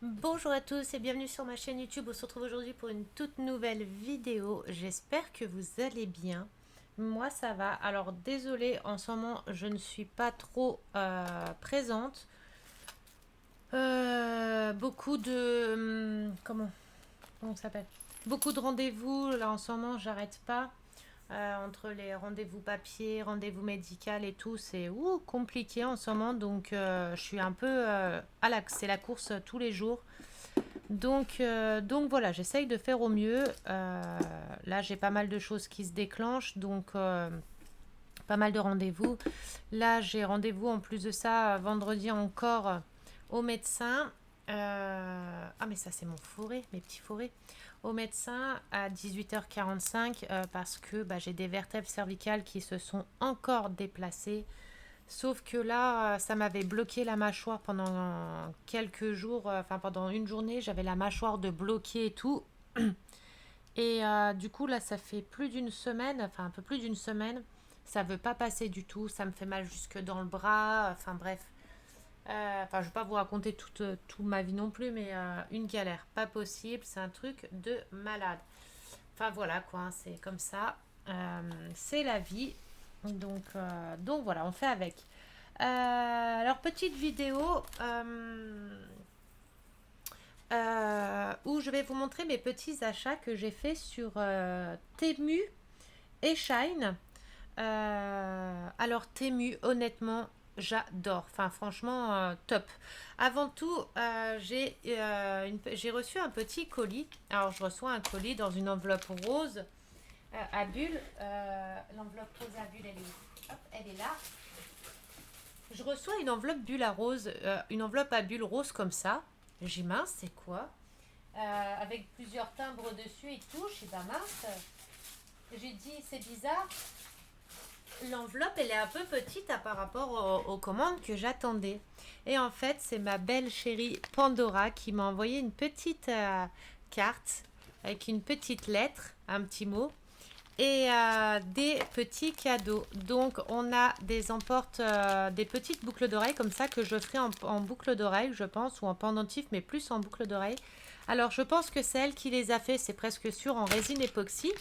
Bonjour à tous et bienvenue sur ma chaîne YouTube. On se retrouve aujourd'hui pour une toute nouvelle vidéo. J'espère que vous allez bien. Moi ça va. Alors désolée, en ce moment je ne suis pas trop présente. Beaucoup de... comment ça s'appelle? Beaucoup de rendez-vous. Là en ce moment j'arrête pas. Entre les rendez-vous papier, rendez-vous médical et tout, c'est compliqué en ce moment. Donc je suis un peu c'est la course tous les jours. Donc voilà, j'essaye de faire au mieux. Là, j'ai pas mal de choses qui se déclenchent, donc pas mal de rendez-vous. Là, j'ai rendez-vous en plus de ça vendredi encore au médecin. Ah, mais ça, c'est mon forêt, mes petits forêts. Au médecin à 18h45 parce que bah, j'ai des vertèbres cervicales qui se sont encore déplacées. Sauf que là, ça m'avait bloqué la mâchoire pendant quelques jours, enfin pendant une journée, j'avais la mâchoire de bloquer et tout. Et du coup, là, ça fait plus d'une semaine, enfin un peu plus d'une semaine, ça veut pas passer du tout, ça me fait mal jusque dans le bras, enfin bref. Enfin, je vais pas vous raconter toute ma vie non plus, mais une galère, pas possible, c'est un truc de malade. Enfin voilà quoi, hein, c'est comme ça, c'est la vie. Donc voilà, on fait avec. Alors, petite vidéo où je vais vous montrer mes petits achats que j'ai fait sur Temu et Shine. Alors, Temu, honnêtement, j'adore. Enfin, franchement, top. Avant tout, j'ai reçu un petit colis. Alors, je reçois un colis dans une enveloppe rose à bulles. L'enveloppe rose à bulles, hop, elle est là. Je reçois une enveloppe bulle à rose, une enveloppe à bulles rose comme ça. J'ai mince, c'est quoi? Avec plusieurs timbres dessus et tout. Je sais pas mince. J'ai dit c'est bizarre. L'enveloppe elle est un peu petite par rapport aux commandes que j'attendais. Et en fait c'est ma belle chérie Pandora qui m'a envoyé une petite carte avec une petite lettre, un petit mot et des petits cadeaux. Donc on a des emportes, des petites boucles d'oreilles comme ça que je ferai en boucle d'oreille, je pense, ou en pendentif, mais plus en boucle d'oreille. Alors je pense que c'est elle qui les a fait, c'est presque sûr, en résine époxy,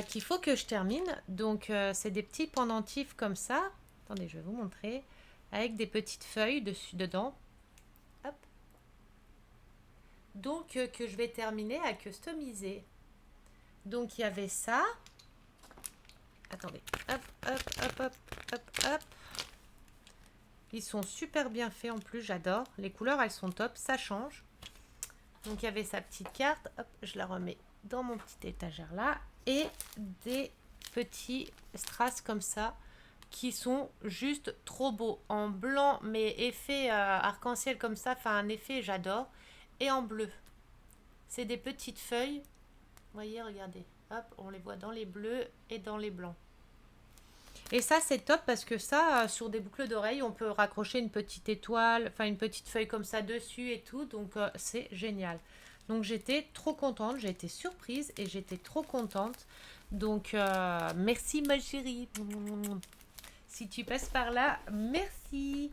qu'il faut que je termine. Donc c'est des petits pendentifs comme ça. Attendez, je vais vous montrer. Avec des petites feuilles dessus, dedans. Hop. Donc que je vais terminer à customiser. Donc il y avait ça. Attendez. Hop, hop, hop, hop, hop, hop. Ils sont super bien faits en plus, j'adore. Les couleurs, elles sont top, ça change. Donc il y avait sa petite carte. Hop, je la remets dans mon petit étagère là. Et des petits strass comme ça qui sont juste trop beaux. En blanc, mais effet arc-en-ciel comme ça. Enfin, un effet, j'adore. Et en bleu. C'est des petites feuilles. Vous voyez, regardez. Hop, on les voit dans les bleus et dans les blancs. Et ça, c'est top parce que ça, sur des boucles d'oreilles, on peut raccrocher une petite étoile, enfin une petite feuille comme ça dessus et tout. Donc, c'est génial. Donc, j'étais trop contente. J'ai été surprise et j'étais trop contente. Donc, merci ma chérie. Si tu passes par là, merci.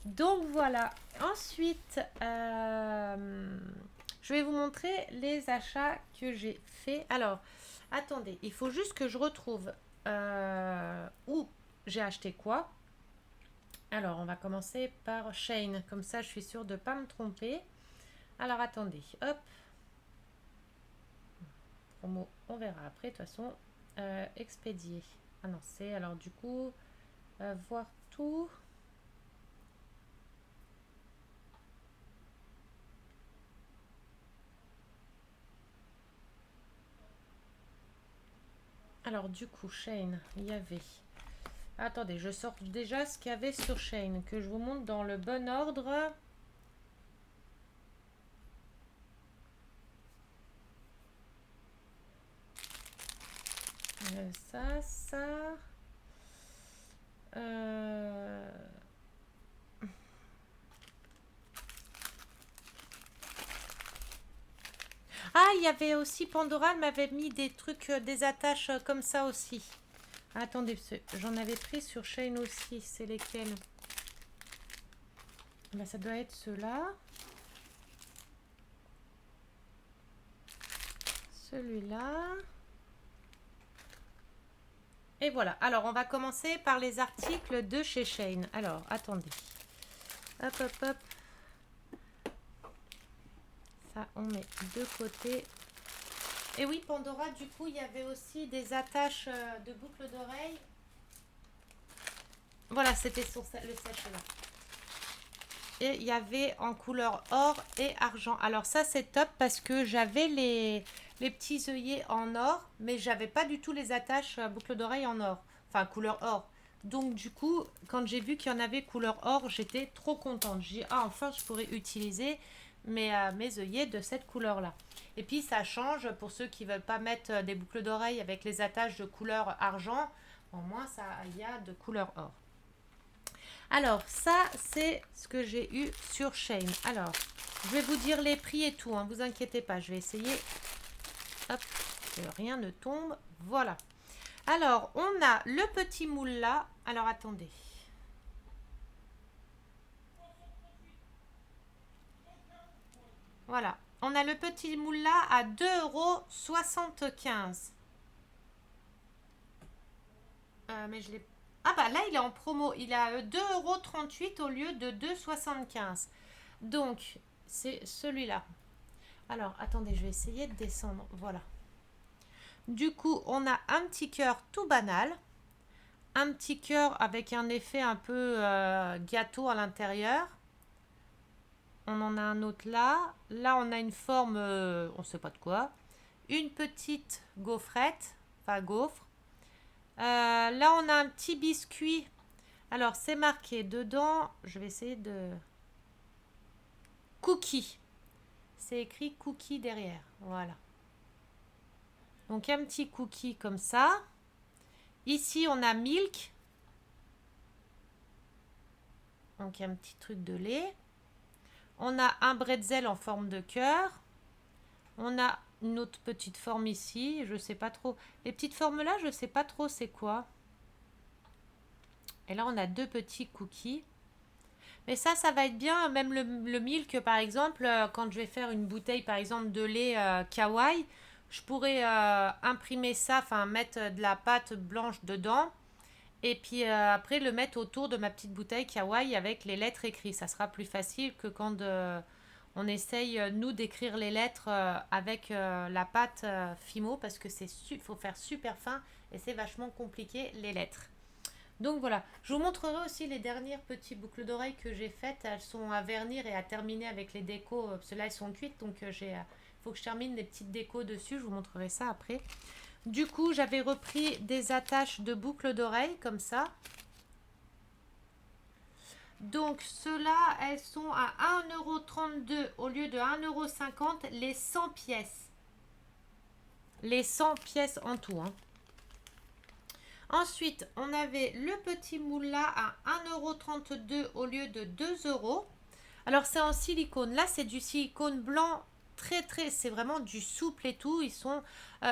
Donc, voilà. Ensuite, je vais vous montrer les achats que j'ai fait. Alors, attendez, il faut juste que je retrouve où j'ai acheté quoi. Alors, on va commencer par Shane. Comme ça, je suis sûre de ne pas me tromper. Alors, attendez. Hop. Promo, on verra après. De toute façon, expédier. Ah non, c'est alors du coup, voir tout. Alors, du coup, Shane, il y avait. Attendez, je sors déjà ce qu'il y avait sur Shane, que je vous montre dans le bon ordre. Ça. Euh, Ah, il y avait aussi Pandora, elle m'avait mis des trucs, des attaches comme ça aussi. Attendez, j'en avais pris sur Shane aussi, c'est lesquels? Bah, ça doit être ceux-là. Celui-là. Et voilà. Alors, on va commencer par les articles de chez Shein. Alors, attendez. Hop, hop, hop. Ça, on met de côté. Et oui, Pandora, du coup, il y avait aussi des attaches de boucles d'oreilles. Voilà, c'était sur le sachet là. Et il y avait en couleur or et argent. Alors ça, c'est top parce que j'avais les petits œillets en or, mais j'avais pas du tout les attaches boucles d'oreilles en or. Enfin, couleur or. Donc du coup, quand j'ai vu qu'il y en avait couleur or, j'étais trop contente. J'ai dit, ah, enfin, je pourrais utiliser mes œillets de cette couleur-là. Et puis, ça change pour ceux qui veulent pas mettre des boucles d'oreilles avec les attaches de couleur argent. Au moins, ça, il y a de couleur or. Alors, ça, c'est ce que j'ai eu sur Shein. Alors, je vais vous dire les prix et tout, hein, vous inquiétez pas. Je vais essayer, hop, que rien ne tombe. Voilà. Alors, on a le petit moule là. Alors, attendez. Voilà. On a le petit moule là à 2,75 €. Mais je l'ai... Ah bah là, il est en promo. Il est à 2,38 € au lieu de 2,75 €. Donc, c'est celui-là. Alors, attendez, je vais essayer de descendre. Voilà. Du coup, on a un petit cœur tout banal. Un petit cœur avec un effet un peu gâteau à l'intérieur. On en a un autre là. Là, on a une forme, on ne sait pas de quoi. Une petite gaufrette, enfin gaufre. Là, on a un petit biscuit. Alors, c'est marqué dedans. Je vais essayer de... Cookie. C'est écrit cookie derrière. Voilà. Donc, un petit cookie comme ça. Ici, on a milk. Donc, un petit truc de lait. On a un bretzel en forme de cœur. On a une autre petite forme ici. Je sais pas trop. Les petites formes là, je sais pas trop c'est quoi. Et là, on a deux petits cookies. Mais ça va être bien. Même le milk, par exemple, quand je vais faire une bouteille, par exemple, de lait kawaii, je pourrais imprimer ça, enfin mettre de la pâte blanche dedans. Et puis après, le mettre autour de ma petite bouteille kawaii avec les lettres écrites. Ça sera plus facile que quand on essaye, nous, d'écrire les lettres avec la pâte Fimo. Parce que faut faire super fin et c'est vachement compliqué, les lettres. Donc voilà, je vous montrerai aussi les dernières petites boucles d'oreilles que j'ai faites. Elles sont à vernir et à terminer avec les décos. Parce que là, elles sont cuites, donc faut que je termine les petites décos dessus. Je vous montrerai ça après. Du coup, j'avais repris des attaches de boucles d'oreilles comme ça. Donc, ceux-là, elles sont à 1,32 € au lieu de 1,50 € les 100 pièces. Les 100 pièces en tout, hein. Ensuite, on avait le petit moule là à 1,32 € au lieu de 2 €. Alors, c'est en silicone. Là, c'est du silicone blanc très, c'est vraiment du souple et tout.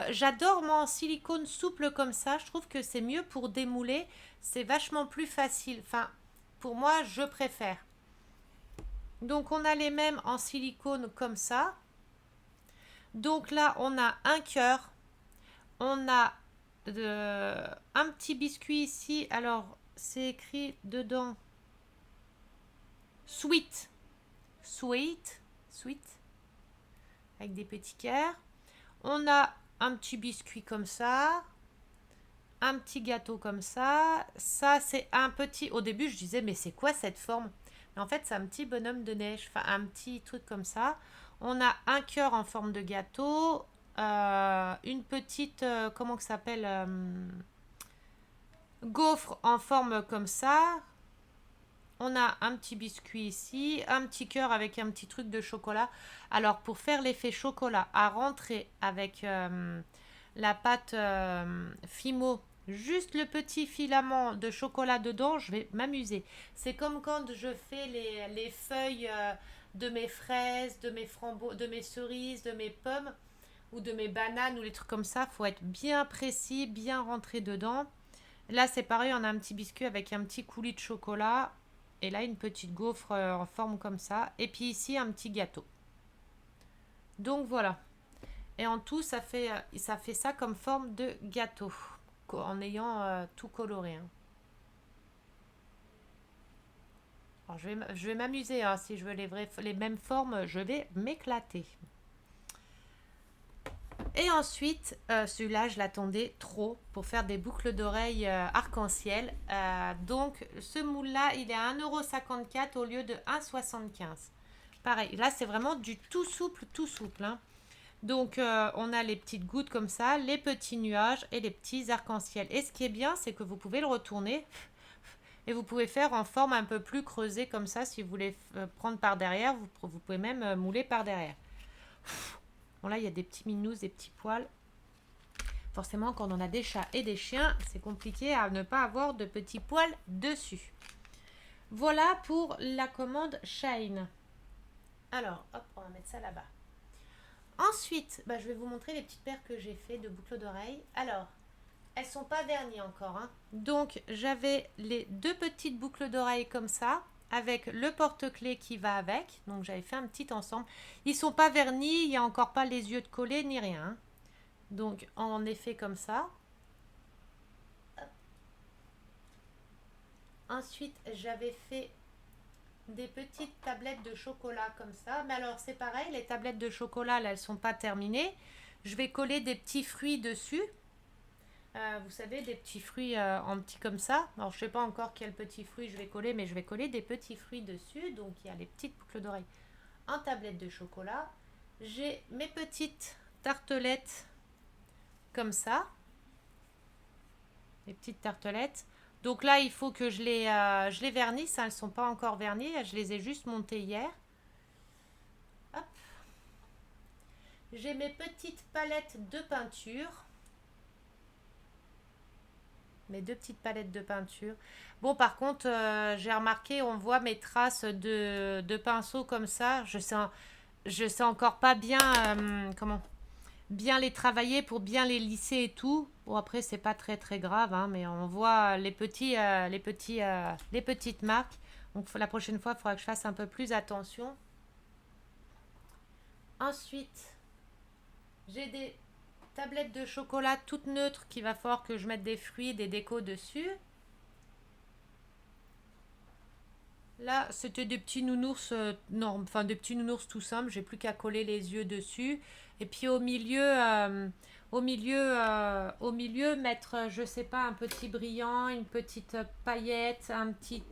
J'adore moi en silicone souple comme ça. Je trouve que c'est mieux pour démouler. C'est vachement plus facile. Enfin, pour moi, je préfère. Donc, on a les mêmes en silicone comme ça. Donc là, on a un cœur. On a un petit biscuit ici. Alors, c'est écrit dedans sweet. Sweet. Avec des petits cœurs. On a un petit biscuit comme ça. Un petit gâteau comme ça. Ça, c'est un petit... Au début, je disais, mais c'est quoi cette forme? Mais en fait, c'est un petit bonhomme de neige. Enfin, un petit truc comme ça. On a un cœur en forme de gâteau. Une petite... comment que ça s'appelle gaufre en forme comme ça. On a un petit biscuit ici, un petit cœur avec un petit truc de chocolat. Alors, pour faire l'effet chocolat, à rentrer avec la pâte Fimo, juste le petit filament de chocolat dedans, je vais m'amuser. C'est comme quand je fais les feuilles de mes fraises, de mes framboises, de mes cerises, de mes pommes ou de mes bananes ou les trucs comme ça. Il faut être bien précis, bien rentré dedans. Là, c'est pareil, on a un petit biscuit avec un petit coulis de chocolat. Et là, une petite gaufre en forme comme ça. Et puis ici, un petit gâteau. Donc voilà. Et en tout, ça fait ça comme forme de gâteau. En ayant tout coloré. Hein. Alors, je vais m'amuser. Hein. Si je veux les mêmes formes, je vais m'éclater. Et ensuite, celui-là, je l'attendais trop pour faire des boucles d'oreilles arc-en-ciel. Donc, ce moule-là, il est à 1,54 € au lieu de 1,75 €. Pareil, là, c'est vraiment du tout souple, tout souple. Hein. Donc, on a les petites gouttes comme ça, les petits nuages et les petits arcs-en-ciel. Et ce qui est bien, c'est que vous pouvez le retourner et vous pouvez faire en forme un peu plus creusée comme ça. Si vous voulez prendre par derrière, vous pouvez même mouler par derrière. Bon là, il y a des petits minous, des petits poils. Forcément, quand on a des chats et des chiens, c'est compliqué à ne pas avoir de petits poils dessus. Voilà pour la commande Shine. Alors, hop, on va mettre ça là-bas. Ensuite, je vais vous montrer les petites paires que j'ai fait de boucles d'oreilles. Alors, elles sont pas vernies encore. Hein. Donc, j'avais les 2 petites boucles d'oreilles comme ça, avec le porte-clés qui va avec. Donc, j'avais fait un petit ensemble. Ils sont pas vernis, il n'y a encore pas les yeux de collés ni rien. Hein. Donc, en effet comme ça. Hop. Ensuite, j'avais fait des petites tablettes de chocolat comme ça. Mais alors, c'est pareil, les tablettes de chocolat, là, elles sont pas terminées. Je vais coller des petits fruits dessus. Vous savez, des petits fruits en petits comme ça. Alors, je sais pas encore quel petit fruit je vais coller, mais je vais coller des petits fruits dessus. Donc, il y a les petites boucles d'oreilles en tablette de chocolat. J'ai mes petites tartelettes comme ça. Les petites tartelettes. Donc là, il faut que je les vernisse. Hein, elles ne sont pas encore vernies. Je les ai juste montées hier. Hop. J'ai mes petites palettes de peinture. Mes 2 petites palettes de peinture. Bon, par contre, j'ai remarqué, on voit mes traces de pinceau comme ça. Je sais encore pas bien bien les travailler pour bien les lisser et tout. Bon, après, c'est pas très très grave, hein, mais on voit les petites marques. Donc, la prochaine fois, il faudra que je fasse un peu plus attention. Ensuite, j'ai des tablettes de chocolat toutes neutres qu'il va falloir que je mette des fruits, des décos dessus. Là, c'était des petits nounours, des petits nounours tout simples. J'ai plus qu'à coller les yeux dessus. Et puis au milieu, mettre, je sais pas, un petit brillant, une petite paillette,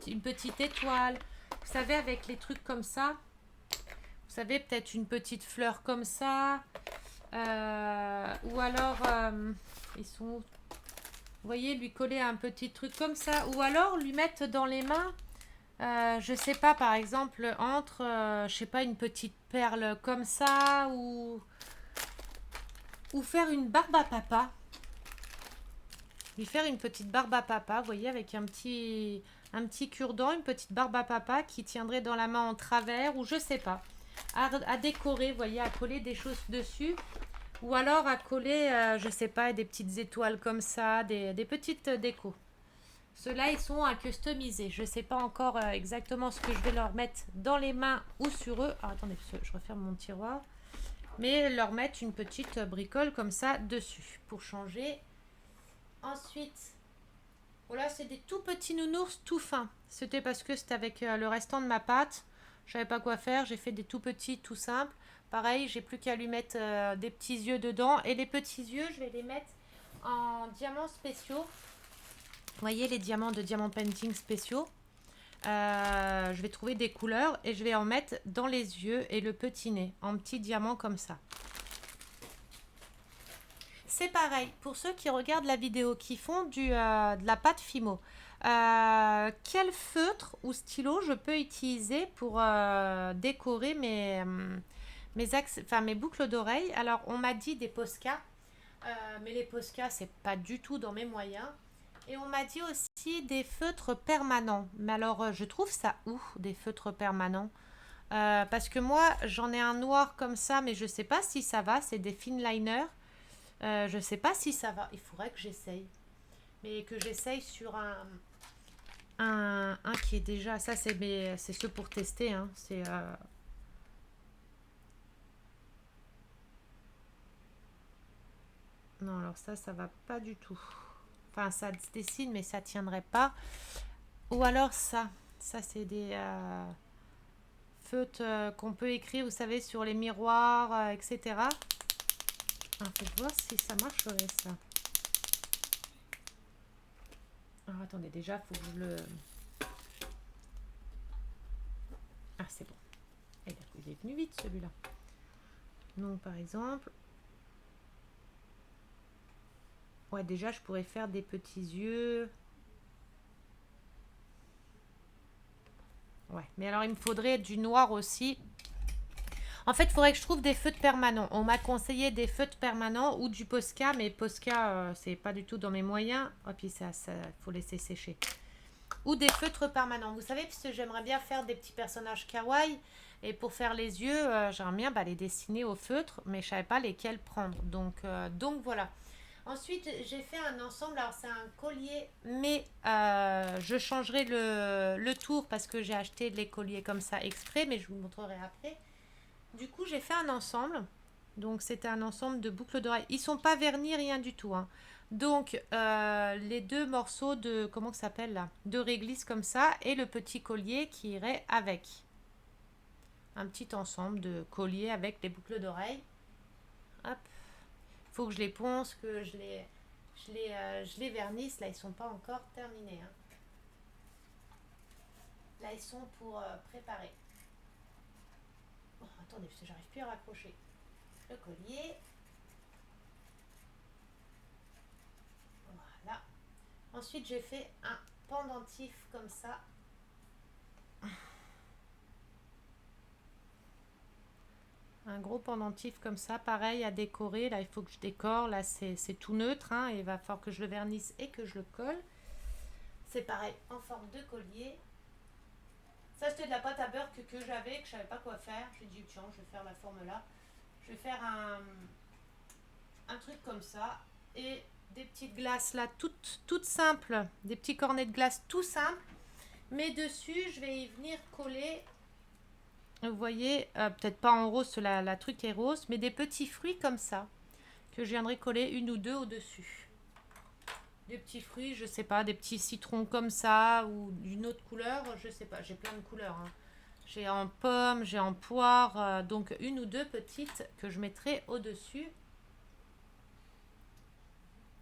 une petite étoile. Vous savez, avec les trucs comme ça. Vous savez, peut-être une petite fleur comme ça. Ou alors, ils sont où? Vous voyez, lui coller un petit truc comme ça. Ou alors, lui mettre dans les mains. Je sais pas, par exemple, entre, je sais pas, une petite perle comme ça, ou faire une barbe à papa. Lui faire une petite barbe à papa, vous voyez, avec un petit cure-dent, une petite barbe à papa qui tiendrait dans la main en travers, ou je sais pas. À décorer, vous voyez, à coller des choses dessus. Ou alors à coller, je sais pas, des petites étoiles comme ça, des petites décos. Ceux-là, ils sont à customiser. Je ne sais pas encore exactement ce que je vais leur mettre dans les mains ou sur eux. Alors, attendez, je referme mon tiroir. Mais leur mettre une petite bricole comme ça dessus pour changer. Ensuite, voilà, c'est des tout petits nounours tout fins. C'était parce que c'était avec le restant de ma pâte. Je savais pas quoi faire. J'ai fait des tout petits, tout simples. Pareil, j'ai plus qu'à lui mettre des petits yeux dedans. Et les petits yeux, je vais les mettre en diamants spéciaux. Vous voyez les diamants de Diamant Painting spéciaux. Je vais trouver des couleurs et je vais en mettre dans les yeux et le petit nez en petits diamants comme ça. C'est pareil pour ceux qui regardent la vidéo, qui font de la pâte Fimo. Quel feutre ou stylo je peux utiliser pour décorer mes boucles d'oreilles? Alors, on m'a dit des Posca, mais les Posca, c'est pas du tout dans mes moyens. Et on m'a dit aussi des feutres permanents. Mais alors, je trouve ça où, des feutres permanents? Parce que moi, j'en ai un noir comme ça, mais je sais pas si ça va. C'est des Finliner. Je sais pas si ça va. Il faudrait que j'essaye. Mais que j'essaye sur un qui est déjà... Ça, c'est ceux pour tester. Hein. C'est... Non, alors ça va pas du tout. Enfin, ça se dessine, mais ça tiendrait pas. Ou alors ça. Ça, c'est des feutres qu'on peut écrire, vous savez, sur les miroirs, etc. Alors, faites voir si ça marcherait, ça. Alors, attendez, déjà, faut que je le... Ah, c'est bon. Eh bien, il est venu vite, celui-là. Donc, par exemple... Ouais, déjà, je pourrais faire des petits yeux. Ouais, mais alors, il me faudrait du noir aussi. En fait, il faudrait que je trouve des feutres permanents. On m'a conseillé des feutres permanents ou du Posca, mais Posca, c'est pas du tout dans mes moyens. Oh, puis ça, faut laisser sécher. Ou des feutres permanents. Vous savez, puisque j'aimerais bien faire des petits personnages kawaii. Et pour faire les yeux, j'aimerais bien les dessiner au feutre, mais je savais pas lesquels prendre. Donc voilà. Ensuite, j'ai fait un ensemble. Alors, c'est un collier, mais je changerai le tour parce que j'ai acheté les colliers comme ça exprès, mais je vous montrerai après. Du coup, j'ai fait un ensemble. Donc, c'était un ensemble de boucles d'oreilles. Ils sont pas vernis, rien du tout. Hein. Donc, les deux morceaux de, comment ça s'appelle là, de réglisse comme ça, et le petit collier qui irait avec. Un petit ensemble de colliers avec les boucles d'oreilles. Hop. Il faut que je les ponce, que je les vernisse. Là, ils sont pas encore terminés. Hein. Là, ils sont pour préparer. Oh, attendez, parce que j'arrive plus à raccrocher le collier. Voilà. Ensuite, j'ai fait un pendentif comme ça. Un gros pendentif comme ça, pareil à décorer. Là, il faut que je décore. Là, c'est tout neutre. Hein. Il va falloir que je le vernisse et que je le colle. C'est pareil, en forme de collier. Ça, c'était de la pâte à beurre que j'avais, que je savais pas quoi faire. J'ai dit, tiens, je vais faire la forme là. Je vais faire un truc comme ça. Et des petites glaces là, toutes simples. Des petits cornets de glace tout simples. Mais dessus, je vais y venir coller, vous voyez, peut-être pas en rose, la truc est rose, mais des petits fruits comme ça, que je viendrai coller une ou deux au-dessus. Des petits fruits, je sais pas, des petits citrons comme ça, ou d'une autre couleur, je sais pas, j'ai plein de couleurs. Hein. J'ai en pomme, j'ai en poire, donc une ou deux petites que je mettrai au-dessus.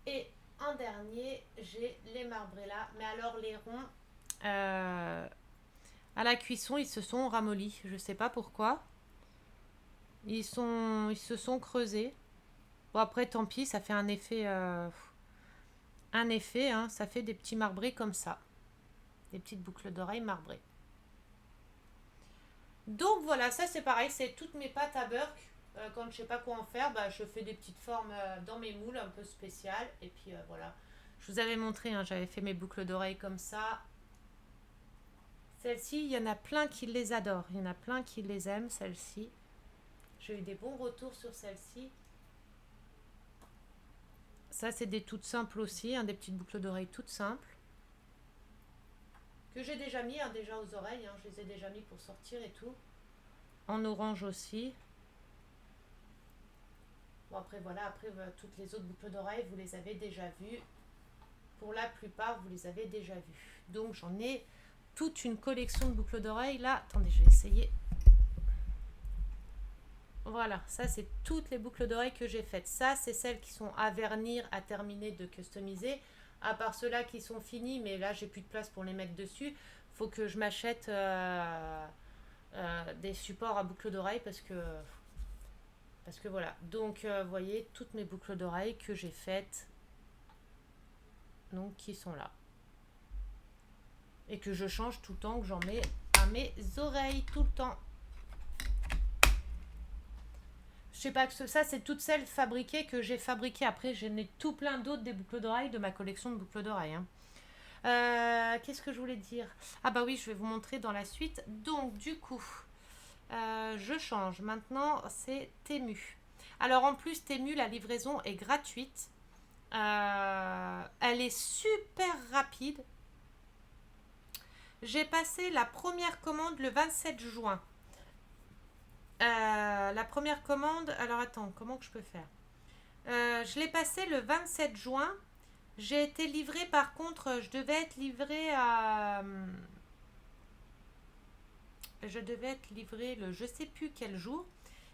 Et en dernier, j'ai les marbrés là, mais alors les ronds, à la cuisson, ils se sont ramollis, je sais pas pourquoi. Ils se sont creusés. Bon après, tant pis, ça fait un effet, hein, ça fait des petits marbrés comme ça, des petites boucles d'oreilles marbrées. Donc voilà, ça c'est pareil, c'est toutes mes pâtes à beurre. Quand je sais pas quoi en faire, je fais des petites formes dans mes moules un peu spéciales. Et puis voilà, je vous avais montré, hein, j'avais fait mes boucles d'oreilles comme ça. Celles-ci, il y en a plein qui les adorent, il y en a plein qui les aiment, celles-ci. J'ai eu des bons retours sur celles-ci. Ça, c'est des toutes simples aussi, hein, des petites boucles d'oreilles toutes simples. Que j'ai déjà mis, hein, déjà aux oreilles, hein, je les ai déjà mis pour sortir et tout. En orange aussi. Bon, après, voilà, après, toutes les autres boucles d'oreilles, vous les avez déjà vues. Pour la plupart, vous les avez déjà vues. Donc, j'en ai toute une collection de boucles d'oreilles. Là, attendez, je vais essayer. Voilà, ça, c'est toutes les boucles d'oreilles que j'ai faites. Ça, c'est celles qui sont à vernir, à terminer de customiser. À part ceux-là qui sont finis, mais là, j'ai plus de place pour les mettre dessus. Faut que je m'achète des supports à boucles d'oreilles parce que voilà. Donc, vous voyez, toutes mes boucles d'oreilles que j'ai faites, donc qui sont là. Et que je change tout le temps, que j'en mets à mes oreilles tout le temps. Je sais pas, que ça, c'est toutes celles fabriquées que j'ai fabriquées. Après, j'en ai tout plein d'autres des boucles d'oreilles de ma collection de boucles d'oreilles. Hein. Qu'est-ce que je voulais dire? Ah bah oui, je vais vous montrer dans la suite. Donc, du coup, je change. Maintenant, c'est Temu. Alors, en plus, Temu, la livraison est gratuite. Elle est super rapide. J'ai passé la première commande le 27 juin. La première commande, alors attends, comment que je peux faire? Je l'ai passé le 27 juin. J'ai été livrée, par contre, je devais être livrée à... Je devais être livrée le je sais plus quel jour.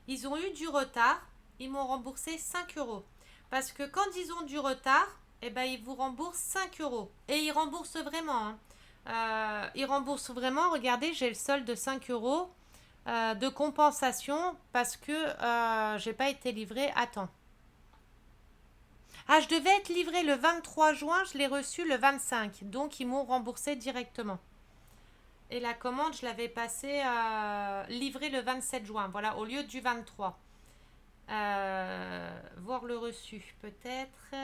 Ils ont eu du retard. Ils m'ont remboursé 5 euros. Parce que quand ils ont du retard, eh ben, ils vous remboursent 5 euros. Et ils remboursent vraiment. Hein. Ils remboursent vraiment. Regardez, j'ai le solde de 5 euros de compensation parce que j'ai pas été livrée à temps. Ah, je devais être livrée le 23 juin, je l'ai reçu le 25. Donc, ils m'ont remboursé directement. Et la commande, je l'avais passée livrée le 27 juin, voilà, au lieu du 23. Voir le reçu, peut-être.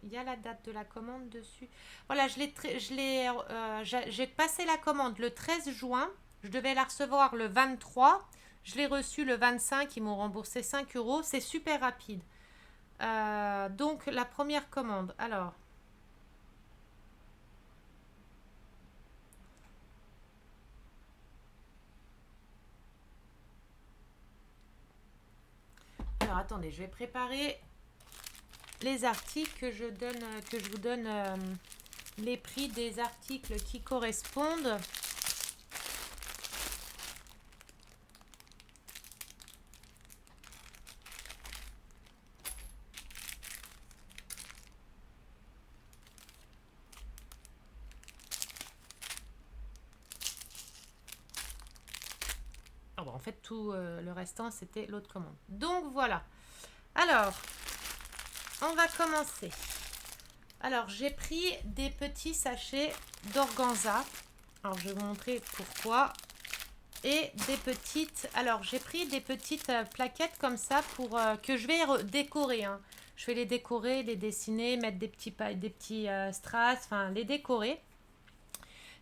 Il y a la date de la commande dessus. Voilà, j'ai passé la commande le 13 juin. Je devais la recevoir le 23. Je l'ai reçue le 25. Ils m'ont remboursé 5 euros. C'est super rapide. Donc, la première commande. Alors, attendez, je vais préparer les articles que je vous donne les prix des articles qui correspondent. Oh, bon, en fait, tout le restant, c'était l'autre commande. Donc, voilà. Alors, on va commencer. Alors, j'ai pris des petits sachets d'organza. Alors, je vais vous montrer pourquoi. Et des petites... Alors, j'ai pris des petites plaquettes comme ça pour que je vais décorer. Hein. Je vais les décorer, les dessiner, mettre des petits strass, enfin, les décorer.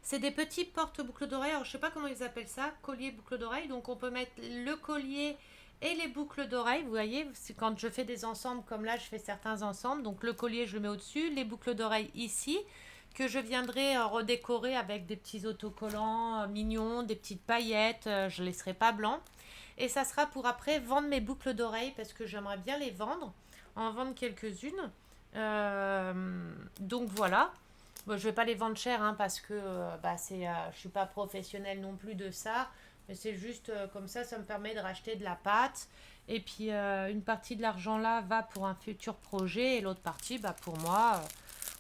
C'est des petits porte-boucles d'oreilles. Alors, je sais pas comment ils appellent ça. Collier, boucle d'oreille. Donc, on peut mettre le collier et les boucles d'oreilles. Vous voyez, quand je fais des ensembles comme là, je fais certains ensembles. Donc, le collier, je le mets au-dessus. Les boucles d'oreilles ici. Que je viendrai redécorer avec des petits autocollants mignons, des petites paillettes. Je ne laisserai pas blanc. Et ça sera pour après vendre mes boucles d'oreilles parce que j'aimerais bien les vendre. En vendre quelques-unes. Donc, voilà. Bon, je vais pas les vendre cher hein, parce que je suis pas professionnelle non plus de ça. Mais c'est juste comme ça me permet de racheter de la pâte. Et puis une partie de l'argent là va pour un futur projet et l'autre partie pour moi.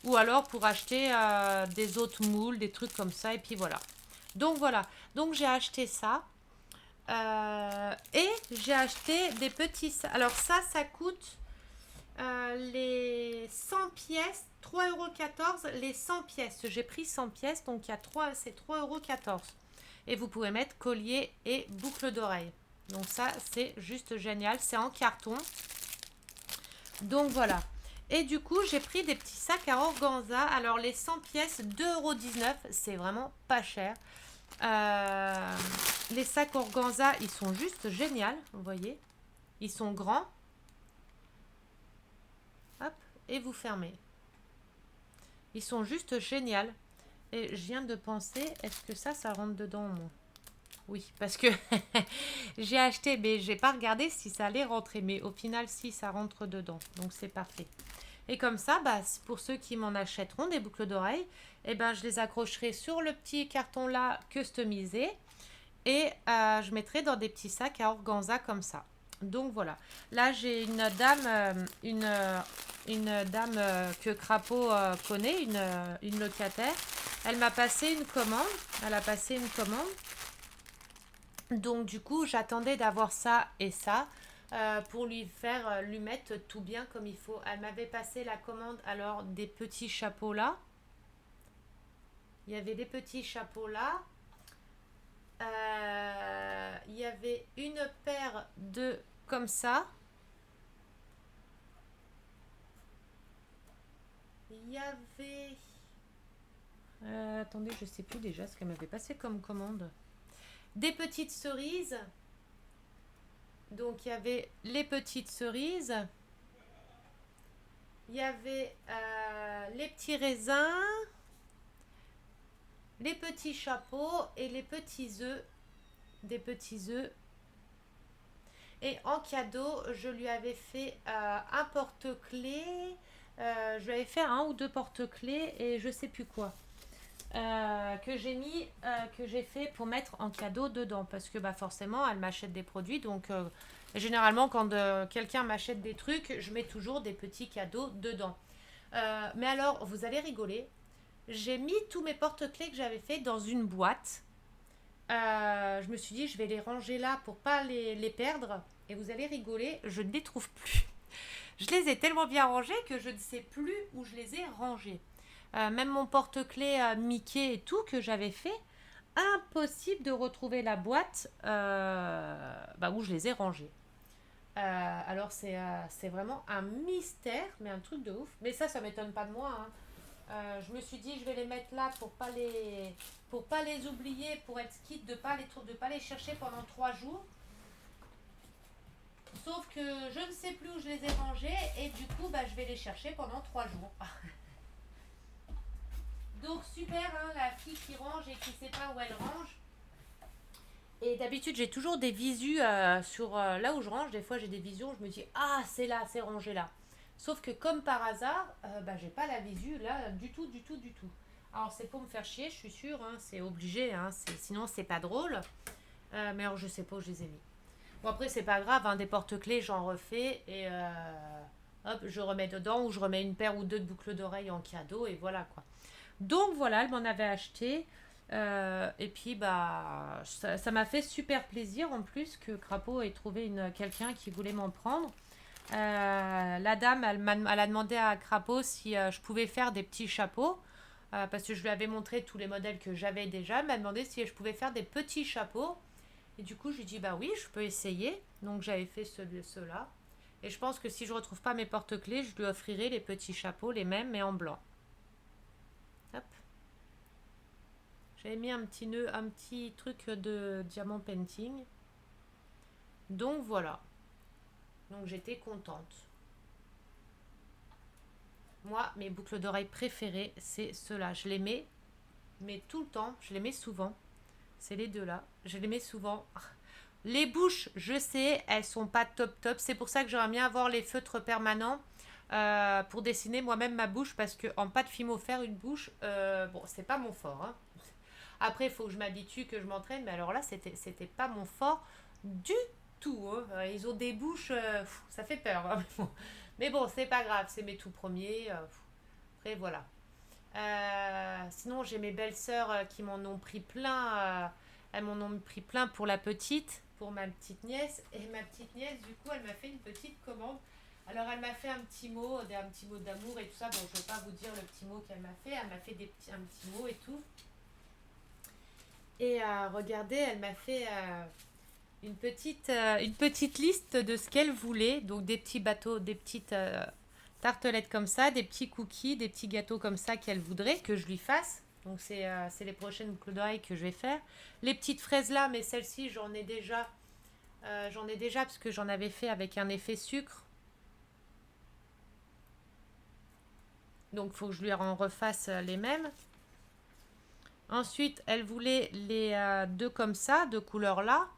Ou alors pour acheter des autres moules, des trucs comme ça. Et puis voilà. Donc voilà. Donc j'ai acheté ça. Et j'ai acheté des petits... Alors ça coûte les 100 pièces, 3,14 € les 100 pièces. J'ai pris 100 pièces, donc il y a 3, c'est 3,14 €. Et vous pouvez mettre collier et boucle d'oreille. Donc ça, c'est juste génial. C'est en carton. Donc voilà. Et du coup, j'ai pris des petits sacs à organza. Alors les 100 pièces, 2,19 €. C'est vraiment pas cher. Les sacs organza, ils sont juste géniaux. Vous voyez, ils sont grands. Hop, et vous fermez. Ils sont juste géniaux. Et je viens de penser, est-ce que ça rentre dedans au moins? Oui, parce que j'ai acheté, mais j'ai pas regardé si ça allait rentrer. Mais au final, si, ça rentre dedans. Donc c'est parfait. Et comme ça, pour ceux qui m'en achèteront des boucles d'oreilles, je les accrocherai sur le petit carton là customisé. Et je mettrai dans des petits sacs à organza comme ça. Donc voilà. Là, j'ai une dame, une dame que Crapaud connaît, une locataire. Elle m'a passé une commande. Elle a passé une commande. Donc du coup, j'attendais d'avoir ça et ça pour lui mettre tout bien comme il faut. Elle m'avait passé la commande alors des petits chapeaux là. Il y avait des petits chapeaux là. Il y avait une paire de comme ça. Il y avait... attendez, je sais plus déjà ce qu'elle m'avait passé comme commande. Des petites cerises. Donc il y avait les petites cerises. Il y avait les petits raisins. les petits chapeaux et les petits œufs. Des petits œufs. Et en cadeau, je lui avais fait un porte-clés. Je lui avais fait un ou deux porte-clés et je sais plus quoi. Que j'ai fait pour mettre en cadeau dedans. Parce que bah, forcément, elle m'achète des produits. Donc, généralement, quand quelqu'un m'achète des trucs, je mets toujours des petits cadeaux dedans. Mais alors, vous allez rigoler. J'ai mis tous mes porte-clés que j'avais fait dans une boîte. Je me suis dit, je vais les ranger là pour pas les perdre. Et vous allez rigoler, je ne les trouve plus. Je les ai tellement bien rangés que je ne sais plus où je les ai rangés. Même mon porte-clés Mickey et tout que j'avais fait, impossible de retrouver la boîte où je les ai rangés. Alors c'est vraiment un mystère, mais un truc de ouf. Mais ça m'étonne pas de moi, hein. Je me suis dit je vais les mettre là pour pas les oublier, pour être quitte de pas les chercher pendant 3 jours. Sauf que je ne sais plus où je les ai rangés et du coup bah, je vais les chercher pendant 3 jours. Donc super, hein, la fille qui range et qui sait pas où elle range. Et d'habitude j'ai toujours des visus sur là où je range. Des fois j'ai des visions, je me dis ah c'est là, c'est rangé là. Sauf que comme par hasard, j'ai pas la visu là du tout, du tout, du tout. Alors c'est pour me faire chier, je suis sûre, hein, c'est obligé, hein, sinon c'est pas drôle. Mais alors je sais pas où je les ai mis. Bon après c'est pas grave, hein, des porte-clés j'en refais et hop je remets dedans ou je remets une paire ou deux de boucles d'oreilles en cadeau et voilà quoi. Donc voilà, elle m'en avait acheté. Et puis bah ça m'a fait super plaisir en plus que Crapaud ait trouvé quelqu'un qui voulait m'en prendre. La dame, elle a demandé à Crapaud si je pouvais faire des petits chapeaux. Parce que je lui avais montré tous les modèles que j'avais déjà. Elle m'a demandé si je pouvais faire des petits chapeaux. Et du coup, je lui ai dit, bah oui, je peux essayer. Donc j'avais fait ceux-là. Et je pense que si je retrouve pas mes porte-clés, je lui offrirai les petits chapeaux, les mêmes, mais en blanc. Hop. J'avais mis un petit nœud, un petit truc de diamant painting. Donc voilà. Donc j'étais contente. Moi, mes boucles d'oreilles préférées, c'est ceux-là. Je les mets, mais tout le temps, je les mets souvent. C'est les deux là. Je les mets souvent. Les bouches, je sais, elles sont pas top top. C'est pour ça que j'aimerais bien avoir les feutres permanents pour dessiner moi-même ma bouche parce que en pâte fimo faire une bouche, bon, c'est pas mon fort, hein. Après, il faut que je m'habitue, que je m'entraîne, mais alors là, c'était pas mon fort du tout, hein. Ils ont des bouches, ça fait peur, hein. Mais bon, c'est pas grave, c'est mes tout premiers. Après, voilà. Sinon, j'ai mes belles sœurs qui m'en ont pris plein. Elles m'en ont pris plein pour la petite, pour ma petite nièce. Et ma petite nièce, du coup, elle m'a fait une petite commande. Alors, elle m'a fait un petit mot d'amour et tout ça. Bon, je ne vais pas vous dire le petit mot qu'elle m'a fait. Elle m'a fait un petit mot et tout. Et regardez, elle m'a fait une petite liste de ce qu'elle voulait. Donc, des petits bateaux, des petites tartelettes comme ça, des petits cookies, des petits gâteaux comme ça qu'elle voudrait que je lui fasse. Donc c'est les prochaines boucles d'oreilles que je vais faire. Les petites fraises là, mais celles-ci j'en ai déjà. J'en ai déjà parce que j'en avais fait avec un effet sucre. Donc il faut que je lui en refasse les mêmes. Ensuite, elle voulait les deux comme ça, deux couleurs là.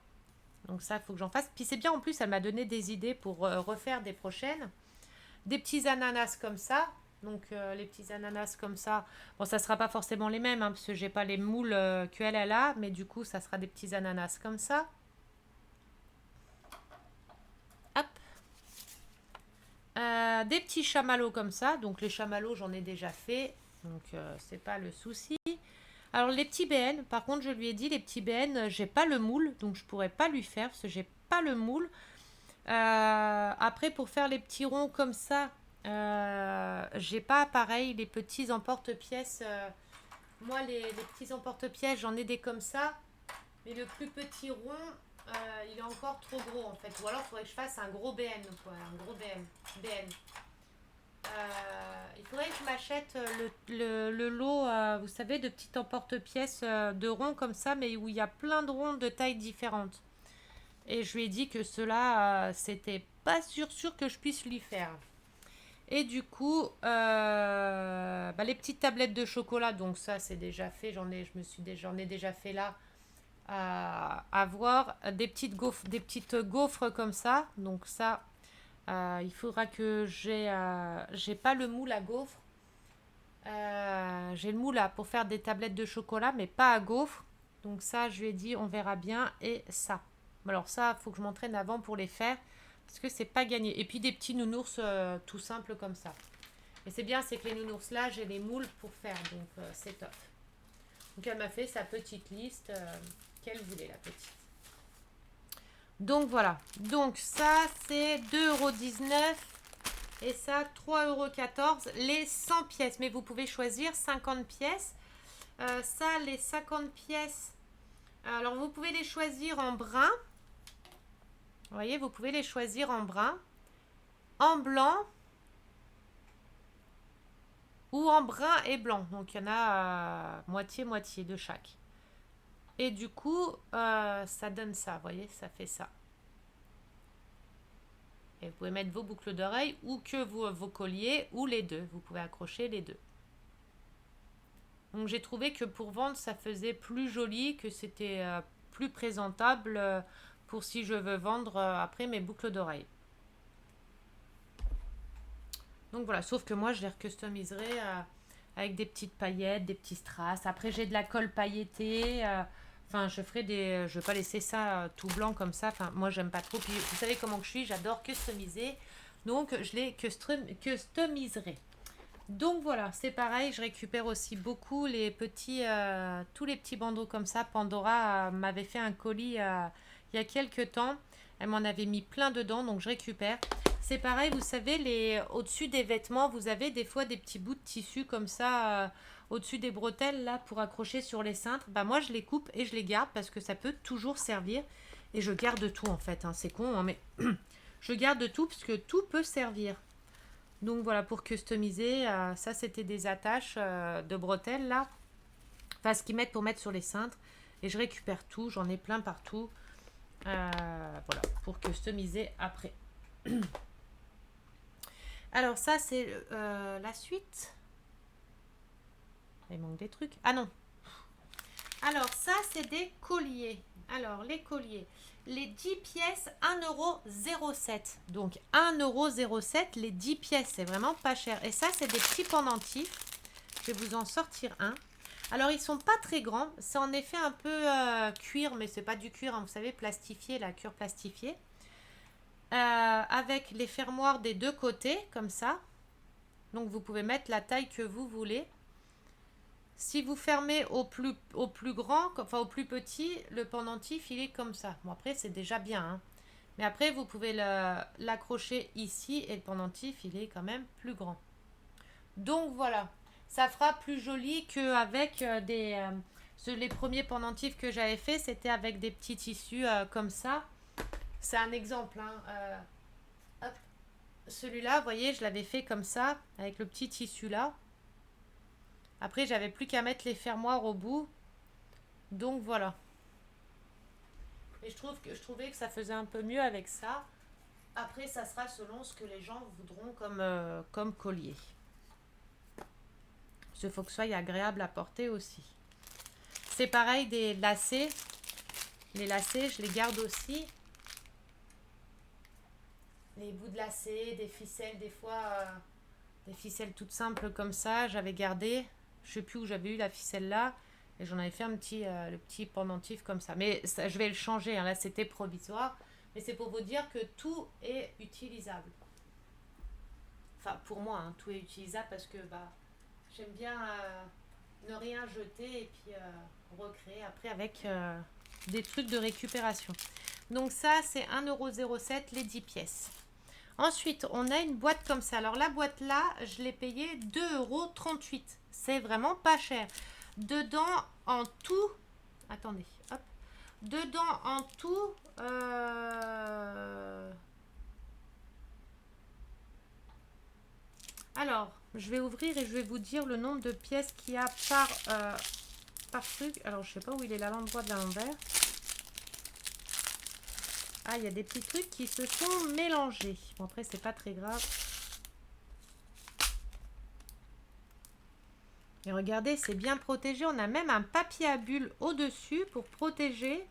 Donc ça, il faut que j'en fasse. Puis c'est bien en plus, elle m'a donné des idées pour refaire des prochaines. Des petits ananas comme ça. Donc les petits ananas comme ça. Bon, ça sera pas forcément les mêmes, hein, parce que j'ai pas les moules qu'elle a. Mais du coup, ça sera des petits ananas comme ça. Hop. Des petits chamallows comme ça. Donc les chamallows, j'en ai déjà fait. Donc c'est pas le souci. Alors les petits BN, par contre, je lui ai dit, les petits BN, j'ai pas le moule. Donc je pourrais pas lui faire parce que j'ai pas le moule. Après, pour faire les petits ronds comme ça, j'ai pas pareil les petits emporte-pièces. Moi, les petits emporte-pièces, j'en ai des comme ça. Mais le plus petit rond, il est encore trop gros en fait. Ou alors, il faudrait que je fasse un gros BN. Quoi, un gros BN. Il faudrait que je m'achète le lot, vous savez, de petits emporte-pièces de ronds comme ça, mais où il y a plein de ronds de tailles différentes. Et je lui ai dit que cela, c'était pas sûr que je puisse lui faire. Et du coup, les petites tablettes de chocolat, donc ça c'est déjà fait, j'en ai déjà fait là à voir. Des petites gaufres comme ça. Donc ça, il faudra que j'ai pas le moule à gaufres. J'ai le moule là pour faire des tablettes de chocolat, mais pas à gaufres. Donc ça, je lui ai dit, on verra bien. Et ça. Alors ça, il faut que je m'entraîne avant pour les faire. Parce que c'est pas gagné. Et puis des petits nounours tout simples comme ça. Et c'est bien, c'est que les nounours là, j'ai les moules pour faire. Donc c'est top. Donc elle m'a fait sa petite liste qu'elle voulait, la petite. Donc voilà. Donc ça, c'est 2,19 € et ça, 3,14 € les 100 pièces. Mais vous pouvez choisir 50 pièces. Ça, les 50 pièces. Alors, vous pouvez les choisir en brun. Vous voyez, vous pouvez les choisir en brun, en blanc ou en brun et blanc. Donc, il y en a moitié-moitié de chaque. Et du coup, ça donne ça. Vous voyez, ça fait ça. Et vous pouvez mettre vos boucles d'oreilles ou que vos colliers ou les deux. Vous pouvez accrocher les deux. Donc j'ai trouvé que pour vendre, ça faisait plus joli, que c'était plus présentable pour si je veux vendre après mes boucles d'oreilles. Donc voilà, sauf que moi je les recustomiserai avec des petites paillettes, des petits strass. Après j'ai de la colle pailletée. Enfin, je vais pas laisser ça tout blanc comme ça. Enfin, moi j'aime pas trop. Puis vous savez comment que je suis, j'adore customiser. Donc je les customiserai. Donc voilà, c'est pareil, je récupère aussi beaucoup tous les petits bandeaux comme ça. Pandora m'avait fait un colis il y a quelques temps. Elle m'en avait mis plein dedans, donc je récupère. C'est pareil, vous savez, au-dessus des vêtements, vous avez des fois des petits bouts de tissu comme ça au-dessus des bretelles là pour accrocher sur les cintres. Bah moi je les coupe et je les garde parce que ça peut toujours servir. Et je garde tout en fait, hein. C'est con, hein, mais je garde tout parce que tout peut servir. Donc voilà, pour customiser, ça c'était des attaches de bretelles là, enfin ce qu'ils mettent pour mettre sur les cintres. Et je récupère tout, j'en ai plein partout. Voilà, pour customiser après. Alors ça c'est la suite. Il manque des trucs. Ah non. Alors ça c'est des colliers. Alors les colliers. Les 10 pièces, 1,07 €. Donc 1,07 € les 10 pièces, c'est vraiment pas cher. Et ça, c'est des petits pendentifs. Je vais vous en sortir un. Alors, ils sont pas très grands. C'est en effet un peu cuir, mais c'est pas du cuir, hein, vous savez, plastifié, la cuir plastifiée. Avec les fermoirs des deux côtés, comme ça. Donc, vous pouvez mettre la taille que vous voulez. Si vous fermez au plus grand, enfin au plus petit, le pendentif, il est comme ça. Bon, après, c'est déjà bien, hein. Mais après, vous pouvez l'accrocher ici et le pendentif, il est quand même plus grand. Donc, voilà. Ça fera plus joli qu'avec les premiers pendentifs que j'avais fait, c'était avec des petits tissus comme ça. C'est un exemple, hein. Hop. Celui-là, vous voyez, je l'avais fait comme ça, avec le petit tissu là. Après, j'avais plus qu'à mettre les fermoirs au bout. Donc voilà. Et je trouvais que ça faisait un peu mieux avec ça. Après, ça sera selon ce que les gens voudront comme collier. Il faut que ce soit agréable à porter aussi. C'est pareil des lacets. Les lacets, je les garde aussi. Les bouts de lacets, des ficelles, des fois, des ficelles toutes simples comme ça, j'avais gardé. Je sais plus où j'avais eu la ficelle là. Et j'en avais fait le petit pendentif comme ça. Mais ça, je vais le changer, hein. Là, c'était provisoire. Mais c'est pour vous dire que tout est utilisable. Enfin, pour moi, hein, tout est utilisable parce que j'aime bien ne rien jeter et puis recréer après avec des trucs de récupération. Donc ça, c'est 1,07 € les 10 pièces. Ensuite, on a une boîte comme ça. Alors la boîte là, je l'ai payée 2,38 €. C'est vraiment pas cher. Dedans, en tout... Attendez, hop. Dedans, en tout... Alors, je vais ouvrir et je vais vous dire le nombre de pièces qu'il y a par truc. Alors, je sais pas où il est là, l'endroit de l'envers. Ah, il y a des petits trucs qui se sont mélangés. Bon, après, c'est pas très grave. Et regardez, c'est bien protégé. On a même un papier à bulles au-dessus pour protéger.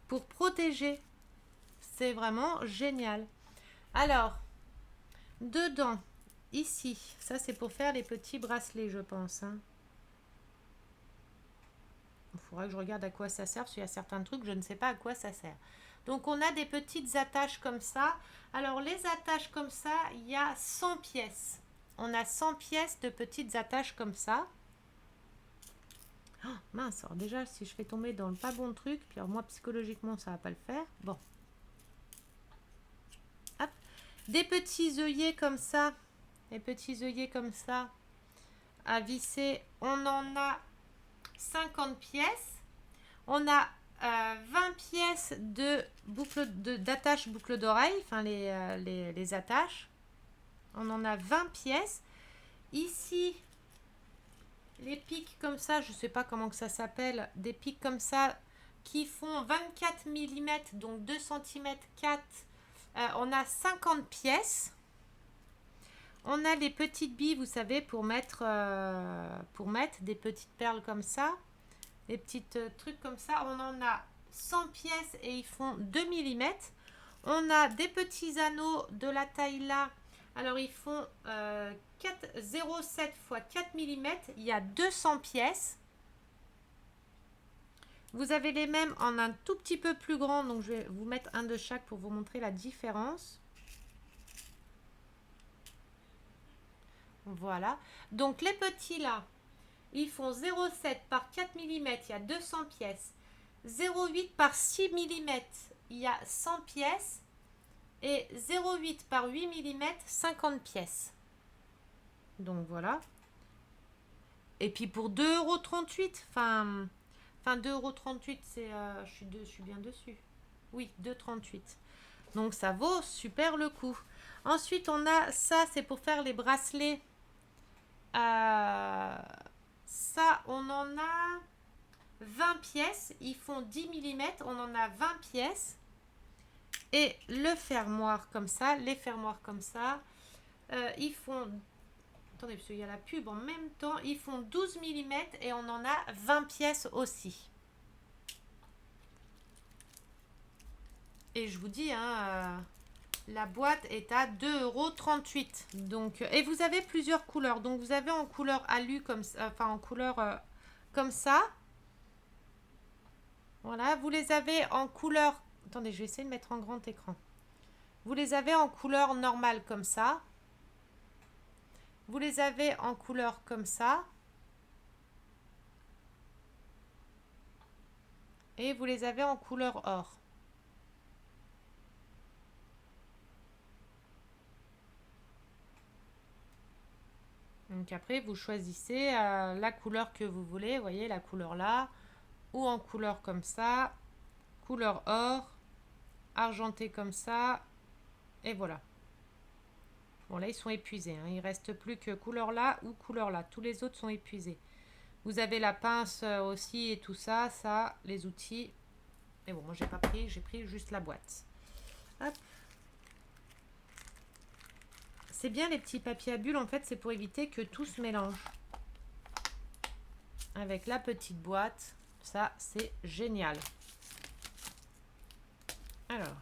Pour protéger. C'est vraiment génial. Alors, dedans, ici, ça c'est pour faire les petits bracelets, je pense. Hein. Il faudra que je regarde à quoi ça sert, parce qu'il y a certains trucs, je ne sais pas à quoi ça sert. Donc, on a des petites attaches comme ça. Alors, les attaches comme ça, il y a 100 pièces. On a 100 pièces de petites attaches comme ça. Oh, mince, alors déjà, si je fais tomber dans le pas bon truc, puis alors moi, psychologiquement, ça va pas le faire. Bon. Hop. Des petits œillets comme ça. Des petits œillets comme ça. À visser, on en a 50 pièces. On a 20 pièces de boucle d'attache boucle d'oreille, enfin les attaches. On en a 20 pièces. Ici, les pics comme ça, je ne sais pas comment que ça s'appelle, des pics comme ça qui font 24 mm, donc 2 cm 4. On a 50 pièces. On a les petites billes, vous savez, pour mettre des petites perles comme ça. Des petits trucs comme ça. On en a 100 pièces et ils font 2 mm. On a des petits anneaux de la taille là. Alors ils font 0,7 x 4 mm. Il y a 200 pièces. Vous avez les mêmes en un tout petit peu plus grand. Donc je vais vous mettre un de chaque pour vous montrer la différence. Voilà. Donc les petits là, ils font 0,7 par 4 mm, il y a 200 pièces. 0,8 par 6 mm, il y a 100 pièces. Et 0,8 par 8 mm, 50 pièces. Donc voilà. Et puis pour 2,38 €, enfin 2,38 €, c'est, je suis bien dessus. Oui, 2,38 €. Donc ça vaut super le coup. Ensuite, on a ça, c'est pour faire les bracelets. Ça, on en a 20 pièces. Ils font 10 mm. On en a 20 pièces. Et le fermoir comme ça, les fermoirs comme ça, ils font... Attendez, parce qu'il y a la pub en même temps. Ils font 12 mm et on en a 20 pièces aussi. Et je vous dis, hein, la boîte est à 2,38 €. Donc, et vous avez plusieurs couleurs. Donc, vous avez en couleur alu, comme ça, enfin en couleur comme ça. Voilà, vous les avez en couleur... Attendez, je vais essayer de mettre en grand écran. Vous les avez en couleur normale comme ça. Vous les avez en couleur comme ça. Et vous les avez en couleur or. Donc après, vous choisissez la couleur que vous voulez. Vous voyez, la couleur là. Ou en couleur comme ça. Couleur or. Argenté comme ça. Et voilà. Bon, là, ils sont épuisés. Hein. Il ne reste plus que couleur là ou couleur là. Tous les autres sont épuisés. Vous avez la pince aussi et tout ça. Ça, les outils. Mais bon, moi, j'ai pas pris. J'ai pris juste la boîte. Hop. C'est bien les petits papiers à bulles. En fait, c'est pour éviter que tout se mélange. Avec la petite boîte. Ça, c'est génial. Alors.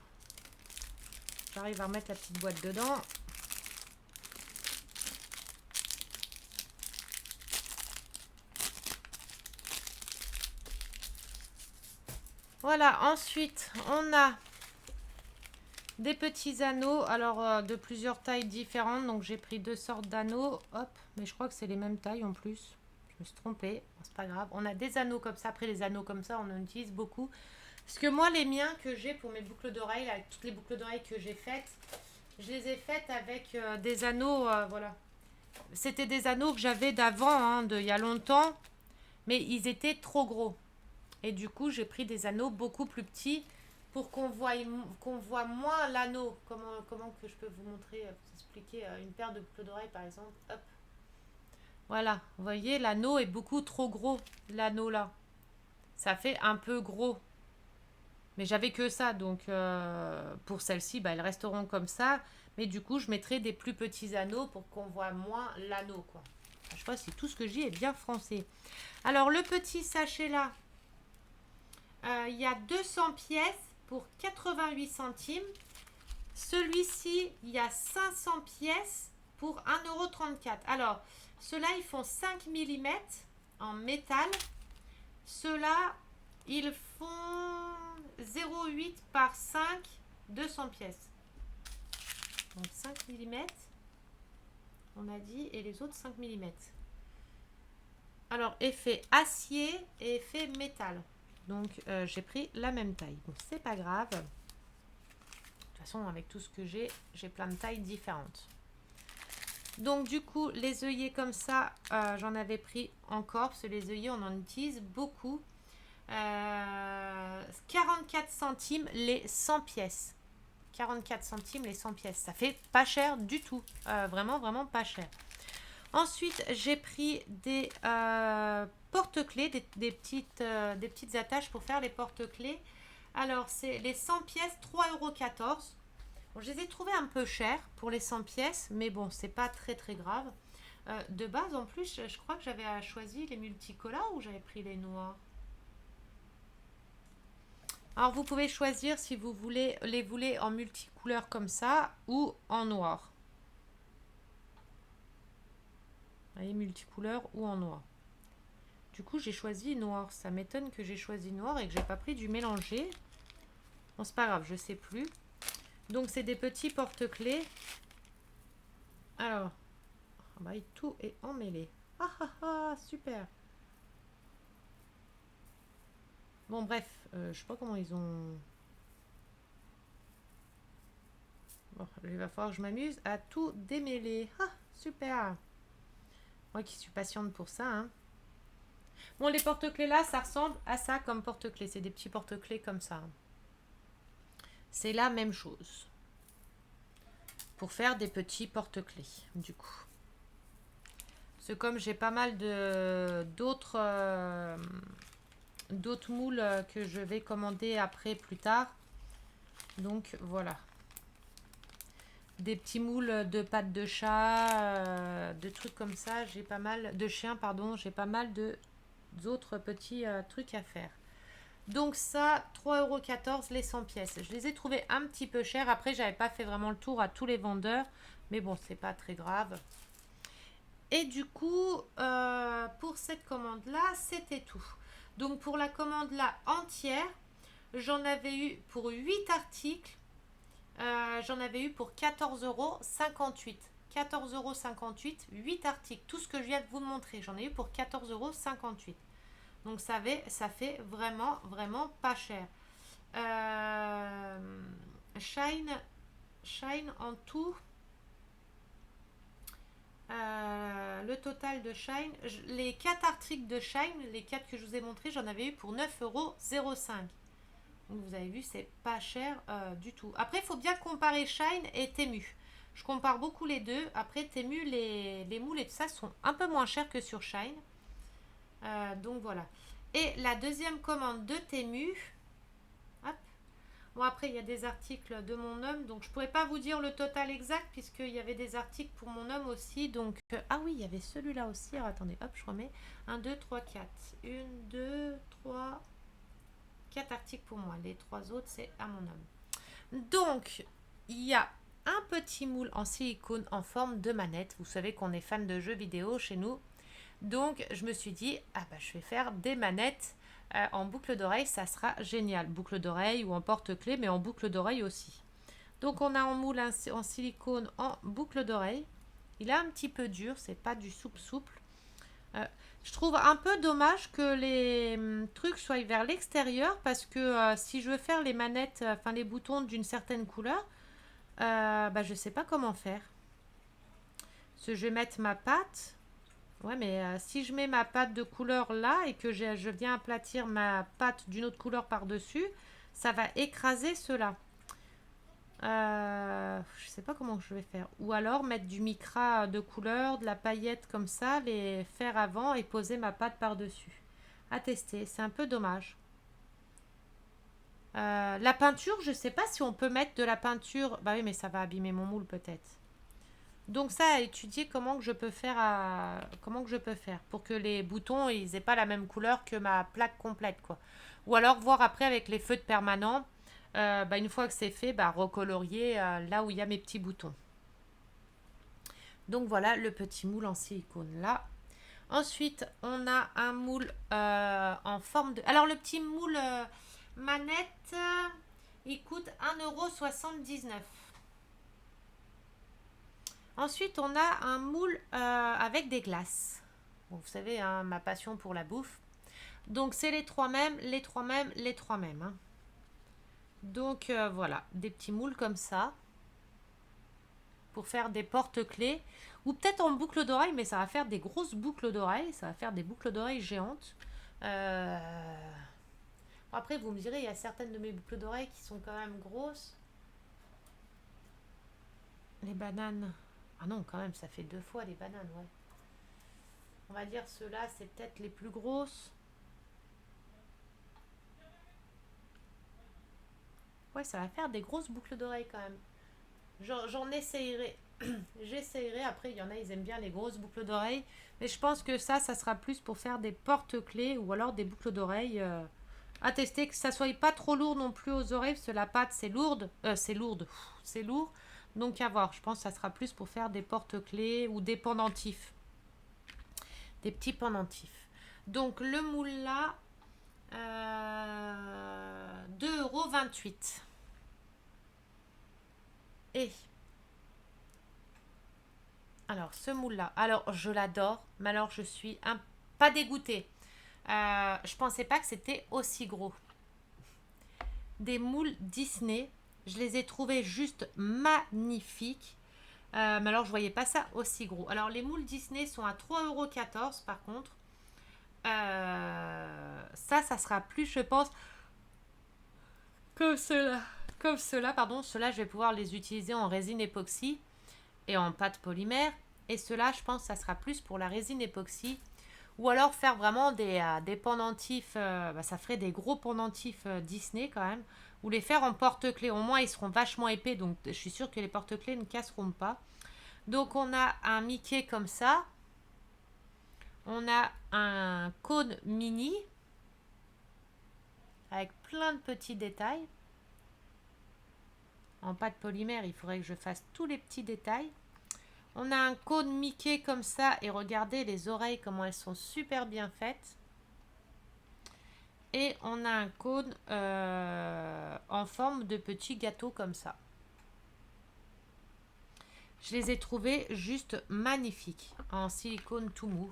J'arrive à remettre la petite boîte dedans. Voilà, ensuite, on a des petits anneaux, alors de plusieurs tailles différentes. Donc, j'ai pris 2 sortes d'anneaux. Hop, mais je crois que c'est les mêmes tailles en plus. Je me suis trompée, bon, c'est pas grave. On a des anneaux comme ça. Après, les anneaux comme ça, on en utilise beaucoup. Parce que moi, les miens que j'ai pour mes boucles d'oreilles, avec toutes les boucles d'oreilles que j'ai faites, je les ai faites avec des anneaux, voilà. C'était des anneaux que j'avais d'avant, hein, il y a longtemps. Mais ils étaient trop gros. Et du coup, j'ai pris des anneaux beaucoup plus petits pour qu'on voit moins l'anneau. Comment que je peux vous montrer, vous expliquer une paire de boucles d'oreilles par exemple. Hop. Voilà, vous voyez, l'anneau est beaucoup trop gros, l'anneau là. Ça fait un peu gros. Mais j'avais que ça, donc pour celles-ci, bah, elles resteront comme ça. Mais du coup, je mettrai des plus petits anneaux pour qu'on voit moins l'anneau, quoi. Je sais pas si tout ce que je dis est bien français. Alors, le petit sachet là, il y a 200 pièces pour 88 centimes. Celui-ci, il y a 500 pièces pour 1,34 €. Alors, ceux-là, ils font 5 millimètres en métal. Ceux-là, ils font 0,8 par 5, 200 pièces. Donc 5 millimètres, on a dit, et les autres 5 millimètres. Alors, effet acier et effet métal. Donc, j'ai pris la même taille. Bon, c'est pas grave. De toute façon, avec tout ce que j'ai plein de tailles différentes. Donc, du coup, les œillets comme ça, j'en avais pris encore, parce que les œillets, on en utilise beaucoup. 44 centimes les 100 pièces. 44 centimes les 100 pièces. Ça fait pas cher du tout. Vraiment, vraiment pas cher. Ensuite, j'ai pris des porte-clés, des petites attaches pour faire les porte-clés. Alors, c'est les 100 pièces, 3,14 €. Bon, je les ai trouvées un peu chères pour les 100 pièces, mais bon, c'est pas très très grave. De base, en plus, je crois que j'avais choisi les multicolores ou j'avais pris les noirs. Alors, vous pouvez choisir si vous voulez les voulez en multicouleurs comme ça ou en noir. Vous voyez, multicouleurs ou en noir. Du coup, j'ai choisi noir. Ça m'étonne que j'ai choisi noir et que j'ai pas pris du mélangé. Bon, c'est pas grave, je sais plus. Donc, c'est des petits porte-clés. Alors, bah, tout est emmêlé. Ah ah ah, super. Bon, bref, je sais pas comment ils ont... Bon, il va falloir que je m'amuse à tout démêler. Ah, super. Moi qui suis patiente pour ça, hein. Bon, les porte-clés là, ça ressemble à ça comme porte-clés. C'est des petits porte-clés comme ça. C'est la même chose. Pour faire des petits porte-clés, du coup. C'est comme j'ai pas mal d'autres moules que je vais commander après plus tard. Donc voilà. Des petits moules de pattes de chat, de trucs comme ça. J'ai pas mal de chiens, pardon. J'ai pas mal d'autres petits trucs à faire. Donc ça, 3,14 € les 100 pièces. Je les ai trouvés un petit peu chers. Après, j'avais pas fait vraiment le tour à tous les vendeurs. Mais bon, c'est pas très grave. Et du coup, pour cette commande-là, c'était tout. Donc pour la commande-là entière, j'en avais eu pour 8 articles. J'en avais eu pour 14,58 €. 14,58 €, 8 articles. Tout ce que je viens de vous montrer, j'en ai eu pour 14,58 €. Donc ça fait vraiment, vraiment pas cher. Shine en tout. Le total de Shine, les 4 articles de Shine, les 4 que je vous ai montrés, j'en avais eu pour 9,05 €. Donc vous avez vu, c'est pas cher du tout. Après, il faut bien comparer Shine et Temu. Je compare beaucoup les deux. Après, Temu, les moules et tout ça sont un peu moins chers que sur Shine. Donc voilà. Et la deuxième commande de Temu. Hop. Bon, après, il y a des articles de mon homme. Donc, je ne pourrais pas vous dire le total exact puisqu'il y avait des articles pour mon homme aussi. Donc, ah oui, il y avait celui-là aussi. Alors, attendez, hop, je remets. 1, 2, 3, 4. 1, 2, 3, 4 articles pour moi. Les 3 autres, c'est à mon homme. Donc, il y a un petit moule en silicone en forme de manette. Vous savez qu'on est fan de jeux vidéo chez nous. Donc, je me suis dit, ah bah, je vais faire des manettes en boucle d'oreille, ça sera génial. Boucle d'oreille ou en porte-clés, mais en boucle d'oreille aussi. Donc, on a un moule en silicone en boucle d'oreille. Il est un petit peu dur, c'est pas du souple. Je trouve un peu dommage que les trucs soient vers l'extérieur parce que si je veux faire les manettes, enfin les boutons d'une certaine couleur, bah, je sais pas comment faire. Parce que je vais mettre ma pâte. Ouais, mais si je mets ma pâte de couleur là et que je viens aplatir ma pâte d'une autre couleur par-dessus, ça va écraser cela. Je sais pas comment je vais faire. Ou alors mettre du micra de couleur, de la paillette comme ça, les faire avant et poser ma pâte par-dessus. À tester, c'est un peu dommage. La peinture, je sais pas si on peut mettre de la peinture. Bah oui, mais ça va abîmer mon moule peut-être. Donc ça, à étudier comment que je peux faire comment que je peux faire pour que les boutons ils aient pas la même couleur que ma plaque complète quoi. Ou alors voir après avec les feutres permanents, bah, une fois que c'est fait, bah, recolorier là où il y a mes petits boutons. Donc voilà le petit moule en silicone là. Ensuite, on a un moule en forme de... Alors le petit moule manette, il coûte 1,79 €. Ensuite, on a un moule avec des glaces. Bon, vous savez, hein, ma passion pour la bouffe. Donc, c'est les trois mêmes, les trois mêmes, les trois mêmes. Hein. Donc, voilà, des petits moules comme ça. Pour faire des porte-clés. Ou peut-être en boucle d'oreille, mais ça va faire des grosses boucles d'oreilles. Ça va faire des boucles d'oreilles géantes. Après, vous me direz, il y a certaines de mes boucles d'oreilles qui sont quand même grosses. Les bananes. Ah non, quand même, ça fait 2 fois les bananes, ouais. On va dire ceux-là, c'est peut-être les plus grosses. Ouais, ça va faire des grosses boucles d'oreilles quand même. J'en essayerai. J'essayerai. Après, il y en a, ils aiment bien les grosses boucles d'oreilles. Mais je pense que ça sera plus pour faire des porte-clés ou alors des boucles d'oreilles. À tester, que ça soit pas trop lourd non plus aux oreilles, parce que la pâte, c'est lourde. C'est lourde. C'est lourd. Donc, à voir. Je pense que ça sera plus pour faire des porte-clés ou des pendentifs. Des petits pendentifs. Donc, le moule là, 2,28 €. Et alors, ce moule-là, alors je l'adore, mais alors je suis pas dégoûtée. Je pensais pas que c'était aussi gros. Des moules Disney, je les ai trouvés juste magnifiques. Mais alors, je voyais pas ça aussi gros. Alors, les moules Disney sont à 3,14 € par contre. Ça sera plus, je pense, comme cela. Comme cela, pardon. Ceux-là, je vais pouvoir les utiliser en résine époxy et en pâte polymère. Et ceux-là, je pense, ça sera plus pour la résine époxy. Ou alors faire vraiment des pendentifs. Bah, ça ferait des gros pendentifs Disney quand même. Ou les faire en porte-clés. Au moins, ils seront vachement épais. Donc, je suis sûre que les porte-clés ne casseront pas. Donc, on a un Mickey comme ça. On a un cône mini. Avec plein de petits détails. En pâte polymère, il faudrait que je fasse tous les petits détails. On a un cône Mickey comme ça. Et regardez les oreilles, comment elles sont super bien faites. Et on a un cône en forme de petit gâteau comme ça. Je les ai trouvés juste magnifiques. En silicone tout mou.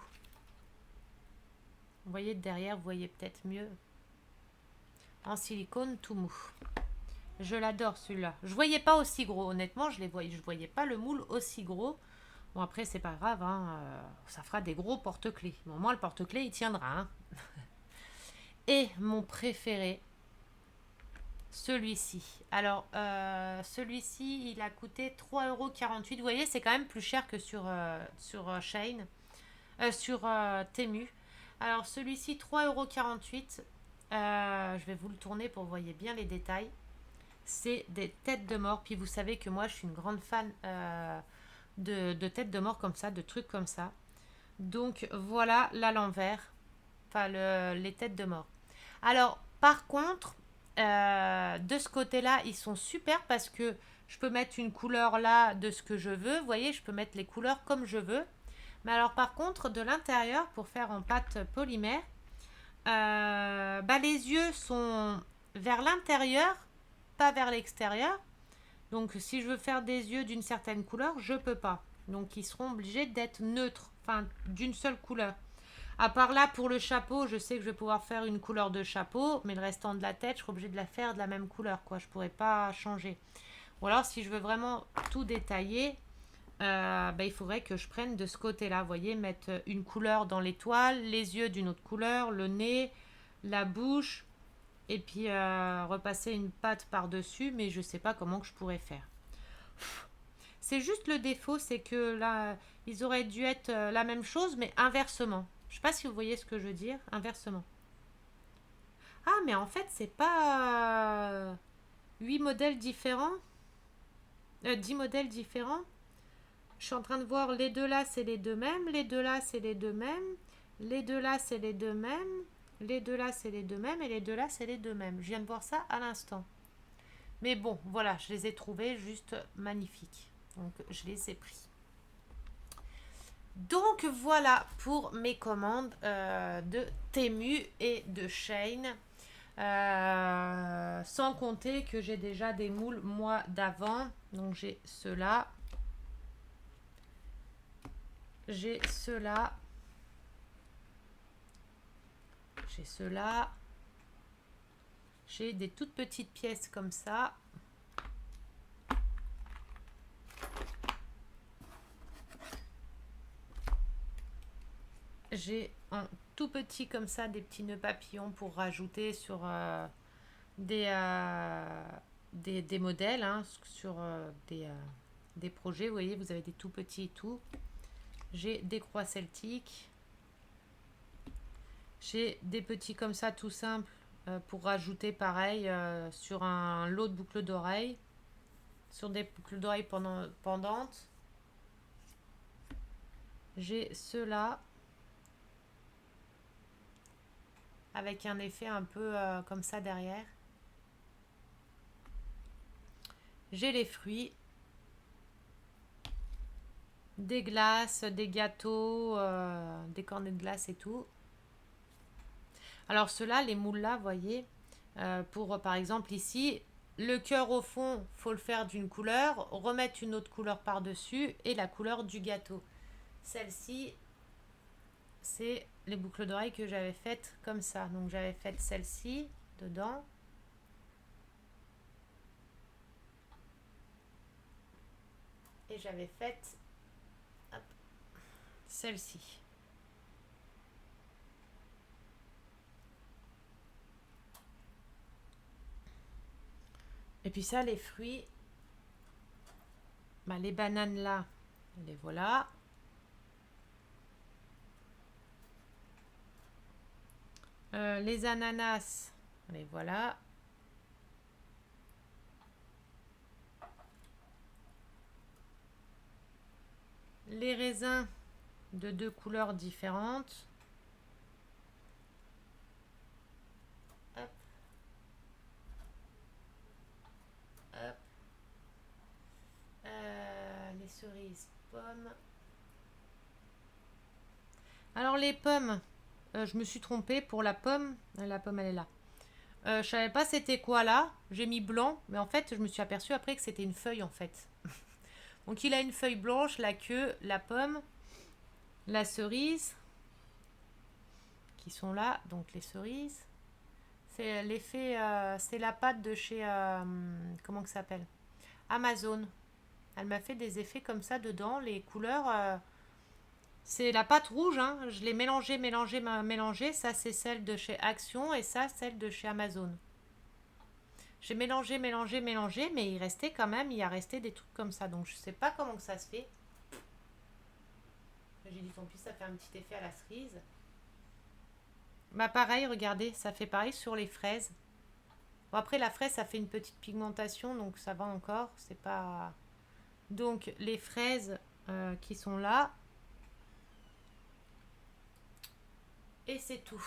Vous voyez de derrière, vous voyez peut-être mieux. En silicone tout mou. Je l'adore celui-là. Je voyais pas aussi gros. Honnêtement, je voyais pas le moule aussi gros. Bon, après, c'est pas grave. Hein, ça fera des gros porte-clés. Bon, au moins, le porte-clés, il tiendra. Hein. Et mon préféré, celui-ci. Alors, celui-ci, il a coûté 3,48 €. Vous voyez, c'est quand même plus cher que sur Shein. Sur Temu. Alors, celui-ci, 3,48 €. Je vais vous le tourner pour que vous voyez bien les détails. C'est des têtes de mort. Puis vous savez que moi, je suis une grande fan de têtes de mort comme ça, de trucs comme ça. Donc, voilà là l'envers. Enfin, les têtes de mort. Alors, par contre, de ce côté-là, ils sont super parce que je peux mettre une couleur là de ce que je veux. Vous voyez, je peux mettre les couleurs comme je veux. Mais alors, par contre, de l'intérieur, pour faire en pâte polymère, bah, les yeux sont vers l'intérieur, pas vers l'extérieur. Donc, si je veux faire des yeux d'une certaine couleur, je peux pas. Donc, ils seront obligés d'être neutres, enfin, d'une seule couleur. À part là, pour le chapeau, je sais que je vais pouvoir faire une couleur de chapeau, mais le restant de la tête, je serai obligée de la faire de la même couleur, quoi. Je pourrais pas changer. Ou alors, si je veux vraiment tout détailler, bah, il faudrait que je prenne de ce côté-là. Vous voyez, mettre une couleur dans l'étoile, les yeux d'une autre couleur, le nez, la bouche, et puis repasser une pâte par-dessus, mais je sais pas comment que je pourrais faire. C'est juste le défaut, c'est que là, ils auraient dû être la même chose, mais inversement. Je sais pas si vous voyez ce que je veux dire, inversement. Ah, mais en fait, c'est pas 8 modèles différents 10 modèles différents. Je suis en train de voir les deux là, c'est les deux mêmes. Les deux là, c'est les deux mêmes. Les deux là, c'est les deux mêmes. Les deux là, c'est les deux mêmes. Et les deux là, c'est les deux mêmes. Je viens de voir ça à l'instant. Mais bon, voilà, je les ai trouvés juste magnifiques. Donc, je les ai pris. Donc, voilà pour mes commandes de Temu et de Shein. Sans compter que j'ai déjà des moules moi d'avant. Donc, j'ai ceux-là. J'ai ceux-là. J'ai ceux-là. J'ai des toutes petites pièces comme ça. J'ai un tout petit comme ça, des petits nœuds papillons pour rajouter sur des modèles, hein, sur des projets. Vous voyez, vous avez des tout petits et tout. J'ai des croix celtiques. J'ai des petits comme ça, tout simples, pour rajouter pareil sur un lot de boucles d'oreilles. Sur des boucles d'oreilles pendantes. J'ai ceux-là. Avec un effet un peu comme ça derrière. J'ai les fruits. Des glaces, des gâteaux, des cornets de glace et tout. Alors ceux-là, les moules là, vous voyez, pour par exemple ici, le cœur au fond, faut le faire d'une couleur, remettre une autre couleur par-dessus et la couleur du gâteau. Celle-ci, c'est les boucles d'oreilles que j'avais faites comme ça. Donc j'avais fait celle-ci dedans. Et j'avais fait celle-ci. Et puis ça, les fruits, bah, les bananes là, les voilà. Les ananas, les voilà. Les raisins de deux couleurs différentes. Hop. Hop. Les cerises, pommes. Alors les pommes, je me suis trompée pour la pomme. La pomme, elle est là. Je savais pas c'était quoi là. J'ai mis blanc, mais en fait, je me suis aperçue après que c'était une feuille en fait. Donc il a une feuille blanche, la queue, la pomme, la cerise, qui sont là. Donc les cerises. C'est l'effet, c'est la pâte de chez, comment que ça s'appelle, Amazon. Elle m'a fait des effets comme ça dedans. Les couleurs, c'est la pâte rouge. Hein. Je l'ai mélangée. Ça, c'est celle de chez Action et ça, celle de chez Amazon. J'ai mélangé, mais il restait quand même, il y a resté des trucs comme ça. Donc, je sais pas comment que ça se fait. J'ai dit, tant pis, ça fait un petit effet à la cerise. Bah, pareil, regardez, ça fait pareil sur les fraises. Bon, après, la fraise, ça fait une petite pigmentation, donc ça va encore. C'est pas. Donc, les fraises qui sont là. Et c'est tout.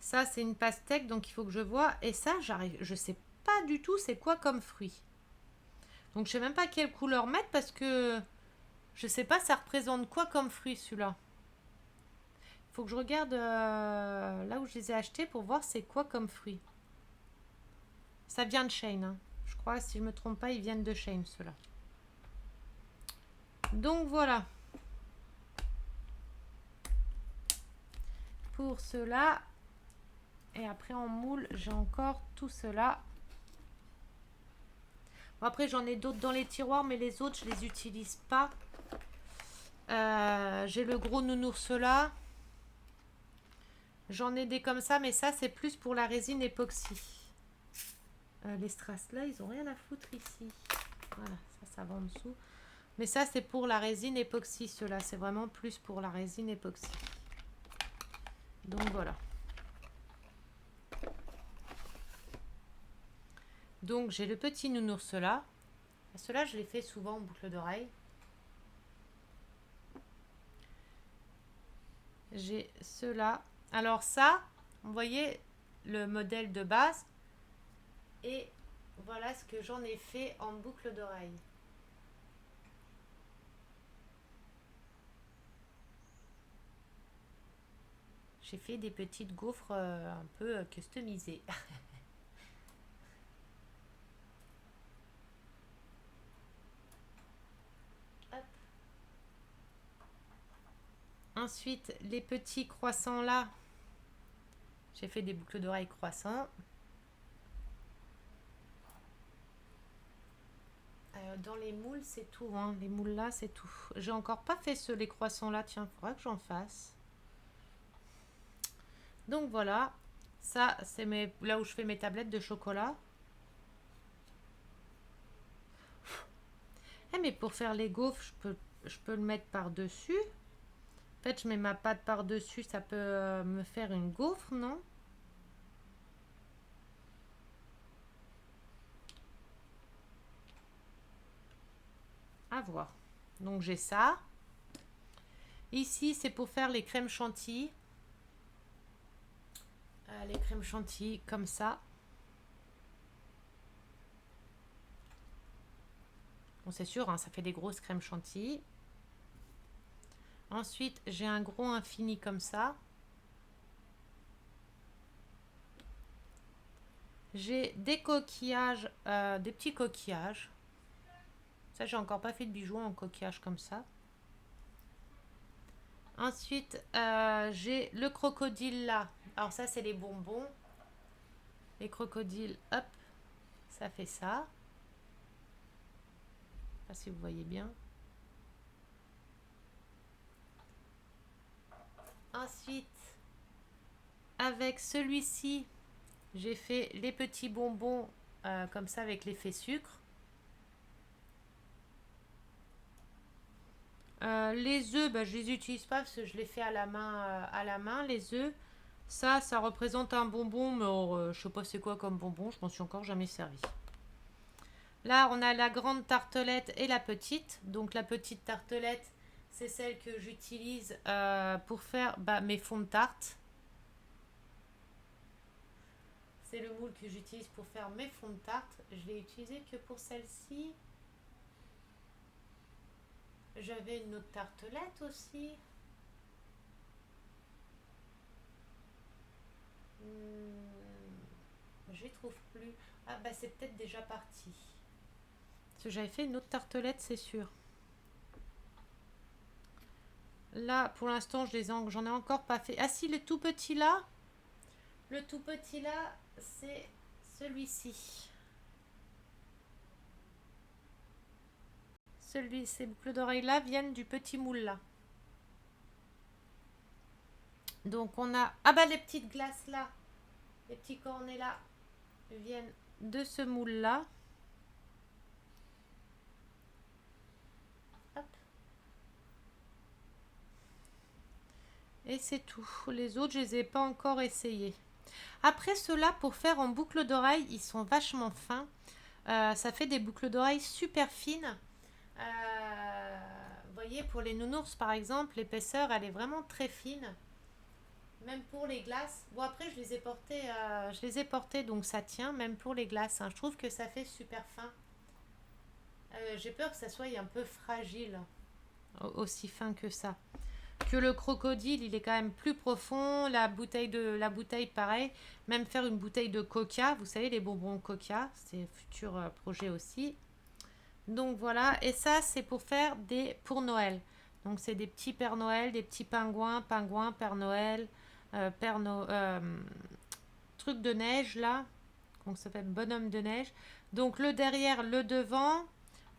Ça, c'est une pastèque, donc il faut que je vois. Et ça, je sais pas du tout c'est quoi comme fruit. Donc, je sais même pas quelle couleur mettre parce que je sais pas ça représente quoi comme fruit celui-là. Il faut que je regarde là où je les ai achetés pour voir c'est quoi comme fruit. Ça vient de Shein. Hein. Je crois, si je me trompe pas, ils viennent de Shein, ceux-là. Donc, voilà. Pour cela. Et après, en moule, j'ai encore tout cela. Bon, après, j'en ai d'autres dans les tiroirs, mais les autres, je les utilise pas. J'ai le gros nounours là. J'en ai des comme ça, mais ça, c'est plus pour la résine époxy. Les strass là, ils ont rien à foutre ici. Voilà, ça va en dessous. Mais ça, c'est pour la résine époxy, ceux-là. C'est vraiment plus pour la résine époxy. Donc, voilà. Donc, j'ai le petit nounours là. Ceux-là, je les fais souvent en boucle d'oreille. J'ai ceux-là. Alors ça, vous voyez le modèle de base. Et voilà ce que j'en ai fait en boucle d'oreille. J'ai fait des petites gaufres un peu customisées. Hop. Ensuite, les petits croissants là. J'ai fait des boucles d'oreilles croissants. Dans les moules, c'est tout. Hein. Les moules là, c'est tout. J'ai encore pas fait les croissants là. Tiens, il faudra que j'en fasse. Donc voilà. Ça, c'est là où je fais mes tablettes de chocolat. Eh, mais pour faire les gaufres, je peux le mettre par-dessus. En fait, je mets ma pâte par-dessus. Ça peut me faire une gaufre, non? À voir. Donc j'ai ça. Ici, c'est pour faire les crèmes chantilly. Les crèmes chantilly comme ça. Bon, c'est sûr, hein, ça fait des grosses crèmes chantilly. Ensuite, j'ai un gros infini comme ça. J'ai des coquillages, des petits coquillages. Ça, j'ai encore pas fait de bijoux en coquillage comme ça. Ensuite, j'ai le crocodile là. Alors ça, c'est les bonbons. Les crocodiles, hop, ça fait ça. Je sais pas si vous voyez bien. Ensuite, avec celui-ci, j'ai fait les petits bonbons comme ça avec l'effet sucre. Les œufs, bah, je les utilise pas parce que je les fais à la main, les œufs. Ça représente un bonbon, mais je sais pas c'est quoi comme bonbon, je m'en suis encore jamais servi. Là, on a la grande tartelette et la petite. Donc la petite tartelette, c'est celle que j'utilise pour faire mes fonds de tarte. C'est le moule que j'utilise pour faire mes fonds de tarte. Je l'ai utilisé que pour celle-ci. J'avais une autre tartelette aussi. Je les trouve plus. Ah bah c'est peut-être déjà parti. Parce que j'avais fait une autre tartelette, c'est sûr. Là, pour l'instant, j'en ai encore pas fait. Ah si, le tout petit là. Le tout petit là, c'est celui-ci. Ces boucles d'oreilles là viennent du petit moule là. Donc on a... Ah bah les petites glaces là. Les petits cornets là viennent de ce moule là. Hop. Et c'est tout. Les autres, je les ai pas encore essayés. Après ceux-là, pour faire en boucle d'oreille, ils sont vachement fins. Ça fait des boucles d'oreilles super fines. Vous voyez, pour les nounours par exemple, l'épaisseur elle est vraiment très fine. Même pour les glaces. Bon après je les ai portées donc ça tient même pour les glaces. Hein. Je trouve que ça fait super fin. J'ai peur que ça soit un peu fragile, aussi fin que ça. Que le crocodile, il est quand même plus profond. La bouteille pareil. Même faire une bouteille de coca, vous savez les bonbons coca, c'est futur projet aussi. Donc voilà, et ça c'est pour faire pour Noël. Donc c'est des petits Père Noël, des petits pingouins, Père Noël, truc de neige là. Donc ça s'appelle bonhomme de neige. Donc le derrière, le devant,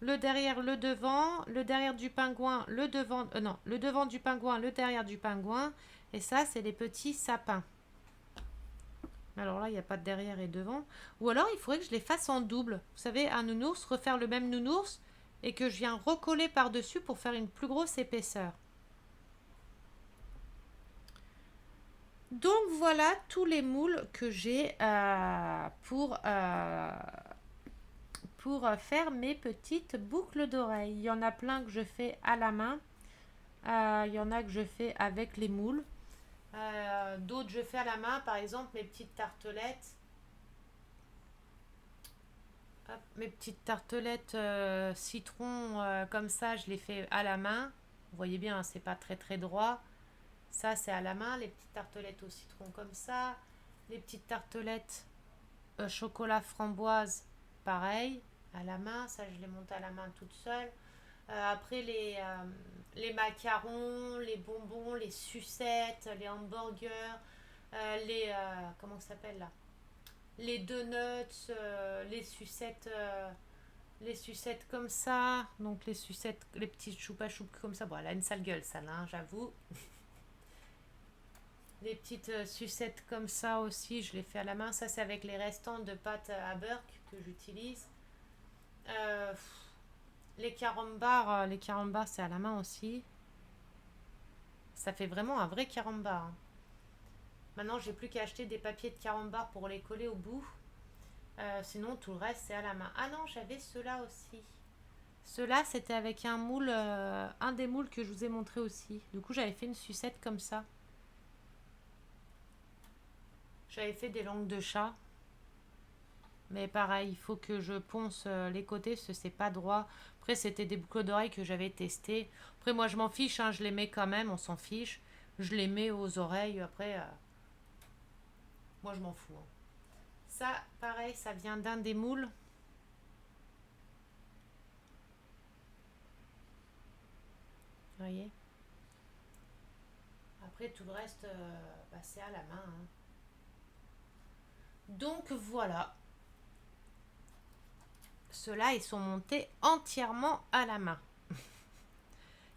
le derrière, le devant, le derrière du pingouin, le devant, non, le devant du pingouin, le derrière du pingouin. Et ça c'est les petits sapins. Alors là, il n'y a pas de derrière et devant. Ou alors, il faudrait que je les fasse en double. Vous savez, un nounours, refaire le même nounours et que je viens recoller par-dessus pour faire une plus grosse épaisseur. Donc voilà tous les moules que j'ai pour faire mes petites boucles d'oreilles. Il y en a plein que je fais à la main. Il y en a que je fais avec les moules. D'autres, je fais à la main, par exemple, mes petites tartelettes. Hop, mes petites tartelettes citron, comme ça, je les fais à la main. Vous voyez bien, hein, c'est pas très très droit. Ça, c'est à la main, les petites tartelettes au citron comme ça. Les petites tartelettes chocolat framboise, pareil, à la main. Ça, je les monte à la main toute seule. Après, les macarons, les bonbons, les sucettes, les hamburgers, comment ça s'appelle là? Les donuts, les sucettes comme ça. Donc, les sucettes, les petites choupa choups comme ça. Bon, elle a une sale gueule, ça, là, hein, j'avoue. Les petites sucettes comme ça aussi, je les fais à la main. Ça, c'est avec les restants de pâte à beurre que j'utilise. Euh, les carambars, c'est à la main aussi. Ça fait vraiment un vrai carambar, hein. Maintenant, j'ai plus qu'à acheter des papiers de carambar pour les coller au bout. Sinon, tout le reste, c'est à la main. Ah non, j'avais ceux-là aussi. Ceux-là, c'était avec un moule, un des moules que je vous ai montré aussi. Du coup, j'avais fait une sucette comme ça. J'avais fait des langues de chat. Mais pareil, il faut que je ponce les côtés parce que c'est pas droit. Après, c'était des boucles d'oreilles que j'avais testées. Après, moi, je m'en fiche, hein, je les mets quand même, on s'en fiche. Je les mets aux oreilles. Après, moi, je m'en fous, hein. Ça, pareil, ça vient d'un des moules. Vous voyez. Après, tout le reste, bah, c'est à la main, hein. Donc, voilà. Ceux-là, ils sont montés entièrement à la main.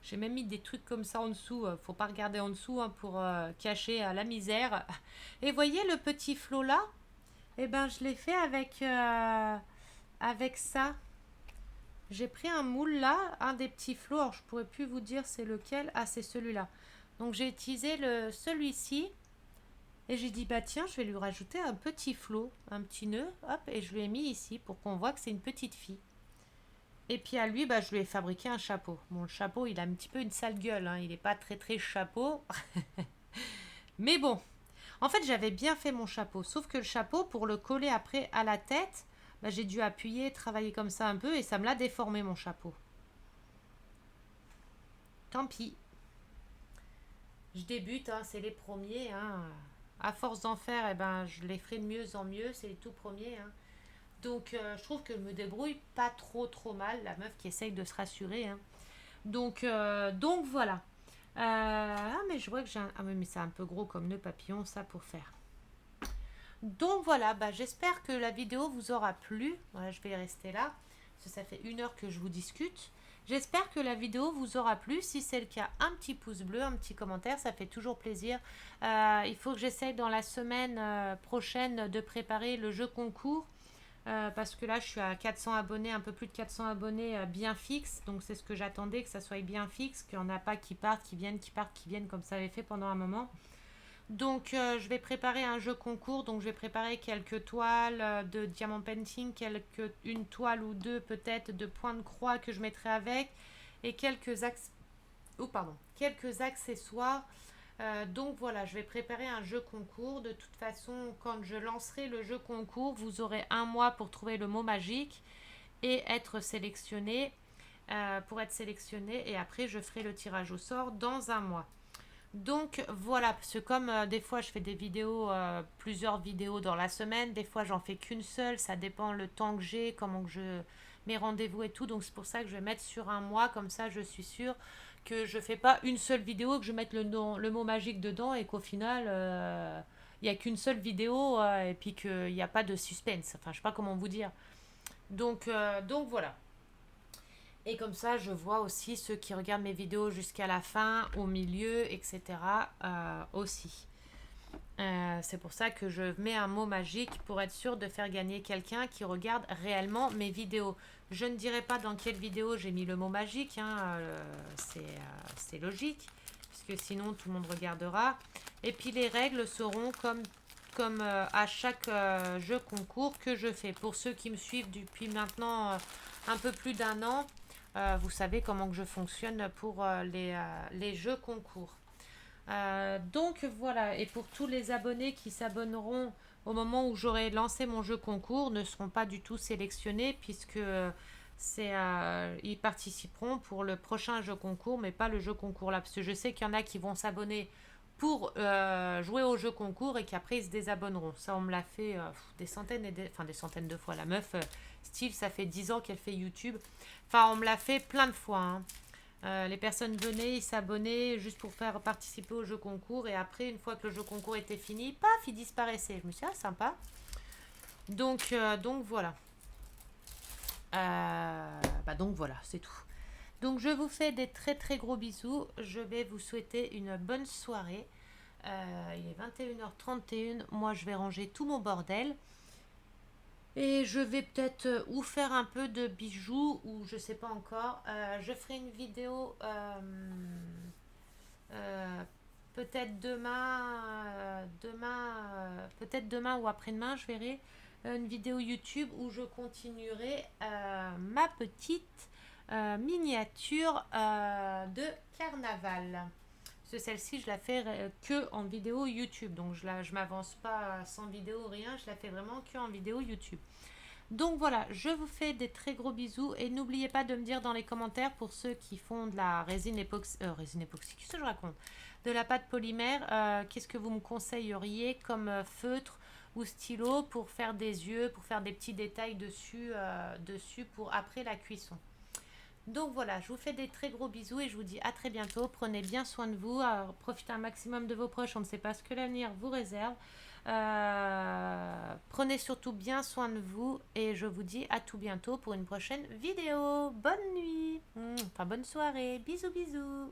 J'ai même mis des trucs comme ça en dessous. Faut pas regarder en dessous, hein, pour cacher la misère. Et voyez le petit flot là. Eh ben, je l'ai fait avec ça. J'ai pris un moule là, un des petits flots. Alors, je pourrais plus vous dire c'est lequel. Ah, c'est celui-là. Donc, j'ai utilisé celui-ci. Et j'ai dit, bah tiens, je vais lui rajouter un petit flot, un petit nœud. Hop, et je lui ai mis ici pour qu'on voit que c'est une petite fille. Et puis à lui, bah, je lui ai fabriqué un chapeau. Bon, le chapeau, il a un petit peu une sale gueule, hein. Il n'est pas très très chapeau. Mais bon, en fait, j'avais bien fait mon chapeau. Sauf que le chapeau, pour le coller après à la tête, bah, j'ai dû appuyer, travailler comme ça un peu et ça me l'a déformé mon chapeau. Tant pis. Je débute, hein, c'est les premiers, hein. À force d'en faire, eh ben, je les ferai de mieux en mieux. C'est les tout premiers, hein. Donc, je trouve que je me débrouille pas trop trop mal. La meuf qui essaye de se rassurer, hein. Donc voilà. Ah, mais je vois que j'ai un... Ah oui, mais c'est un peu gros comme nœud papillon, ça, pour faire. Donc voilà, bah, j'espère que la vidéo vous aura plu. Voilà, je vais rester là, parce que ça fait 1 heure que je vous discute. J'espère que la vidéo vous aura plu. Si c'est le cas, un petit pouce bleu, un petit commentaire, ça fait toujours plaisir. Il faut que j'essaye dans la semaine prochaine de préparer le jeu concours. Parce que là, je suis à 400 abonnés, un peu plus de 400 abonnés bien fixes. Donc, c'est ce que j'attendais, que ça soit bien fixe, qu'il n'y en a pas qui partent, qui viennent, qui partent, qui viennent, comme ça avait fait pendant un moment. Donc, je vais préparer un jeu concours. Donc, je vais préparer quelques toiles de diamant painting, une toile ou deux peut-être de point de croix que je mettrai avec, et quelques accessoires. Donc voilà, je vais préparer un jeu concours. De toute façon, quand je lancerai le jeu concours, vous aurez un mois pour trouver le mot magique et être sélectionné, pour être sélectionné. Et après, je ferai le tirage au sort dans un mois. Donc voilà, parce que comme des fois je fais des vidéos, plusieurs vidéos dans la semaine, des fois j'en fais qu'une seule, ça dépend le temps que j'ai, comment que mes rendez-vous et tout. Donc c'est pour ça que je vais mettre sur un mois, comme ça je suis sûre que je fais pas une seule vidéo, que je mette le mot magique dedans et qu'au final il n'y a qu'une seule vidéo, et puis qu'il n'y a pas de suspense. Enfin, je sais pas comment vous dire. Donc voilà. Et comme ça, je vois aussi ceux qui regardent mes vidéos jusqu'à la fin, au milieu, etc. Aussi. C'est pour ça que je mets un mot magique pour être sûr de faire gagner quelqu'un qui regarde réellement mes vidéos. Je ne dirai pas dans quelle vidéo j'ai mis le mot magique, hein, c'est logique, puisque sinon tout le monde regardera. Et puis les règles seront comme à chaque jeu concours que je fais. Pour ceux qui me suivent depuis maintenant un peu plus d'un an, vous savez comment que je fonctionne pour les jeux concours. Donc voilà, et pour tous les abonnés qui s'abonneront au moment où j'aurai lancé mon jeu concours, ne seront pas du tout sélectionnés puisque ils participeront pour le prochain jeu concours, mais pas le jeu concours là, parce que je sais qu'il y en a qui vont s'abonner pour jouer au jeu concours et qu'après ils se désabonneront. Ça, on me l'a fait des centaines enfin des centaines de fois. La meuf, Steve, ça fait 10 ans qu'elle fait YouTube. Enfin, on me l'a fait plein de fois, hein. Les personnes venaient, ils s'abonnaient juste pour faire participer au jeu concours. Et après, une fois que le jeu concours était fini, paf, il disparaissait. Je me suis dit, ah, sympa. Donc voilà. Donc voilà, c'est tout. Donc je vous fais des très très gros bisous. Je vais vous souhaiter une bonne soirée. Il est 21h31. Moi, je vais ranger tout mon bordel. Et je vais peut-être ou faire un peu de bijoux ou je sais pas encore. Je ferai une vidéo euh, peut-être peut-être demain ou après-demain, je verrai une vidéo YouTube où je continuerai ma petite miniature de carnaval. Parce que celle-ci, je la fais que en vidéo YouTube. Donc je m'avance pas sans vidéo, rien. Je la fais vraiment que en vidéo YouTube. Donc voilà, je vous fais des très gros bisous et n'oubliez pas de me dire dans les commentaires pour ceux qui font de la résine époxy, qu'est-ce que je raconte? De la pâte polymère, qu'est-ce que vous me conseilleriez comme feutre ou stylo pour faire des yeux, pour faire des petits détails dessus pour après la cuisson. Donc voilà, je vous fais des très gros bisous et je vous dis à très bientôt. Prenez bien soin de vous, profitez un maximum de vos proches, on ne sait pas ce que l'avenir vous réserve. Prenez surtout bien soin de vous et je vous dis à tout bientôt pour une prochaine vidéo. Bonne nuit, enfin bonne soirée, bisous bisous.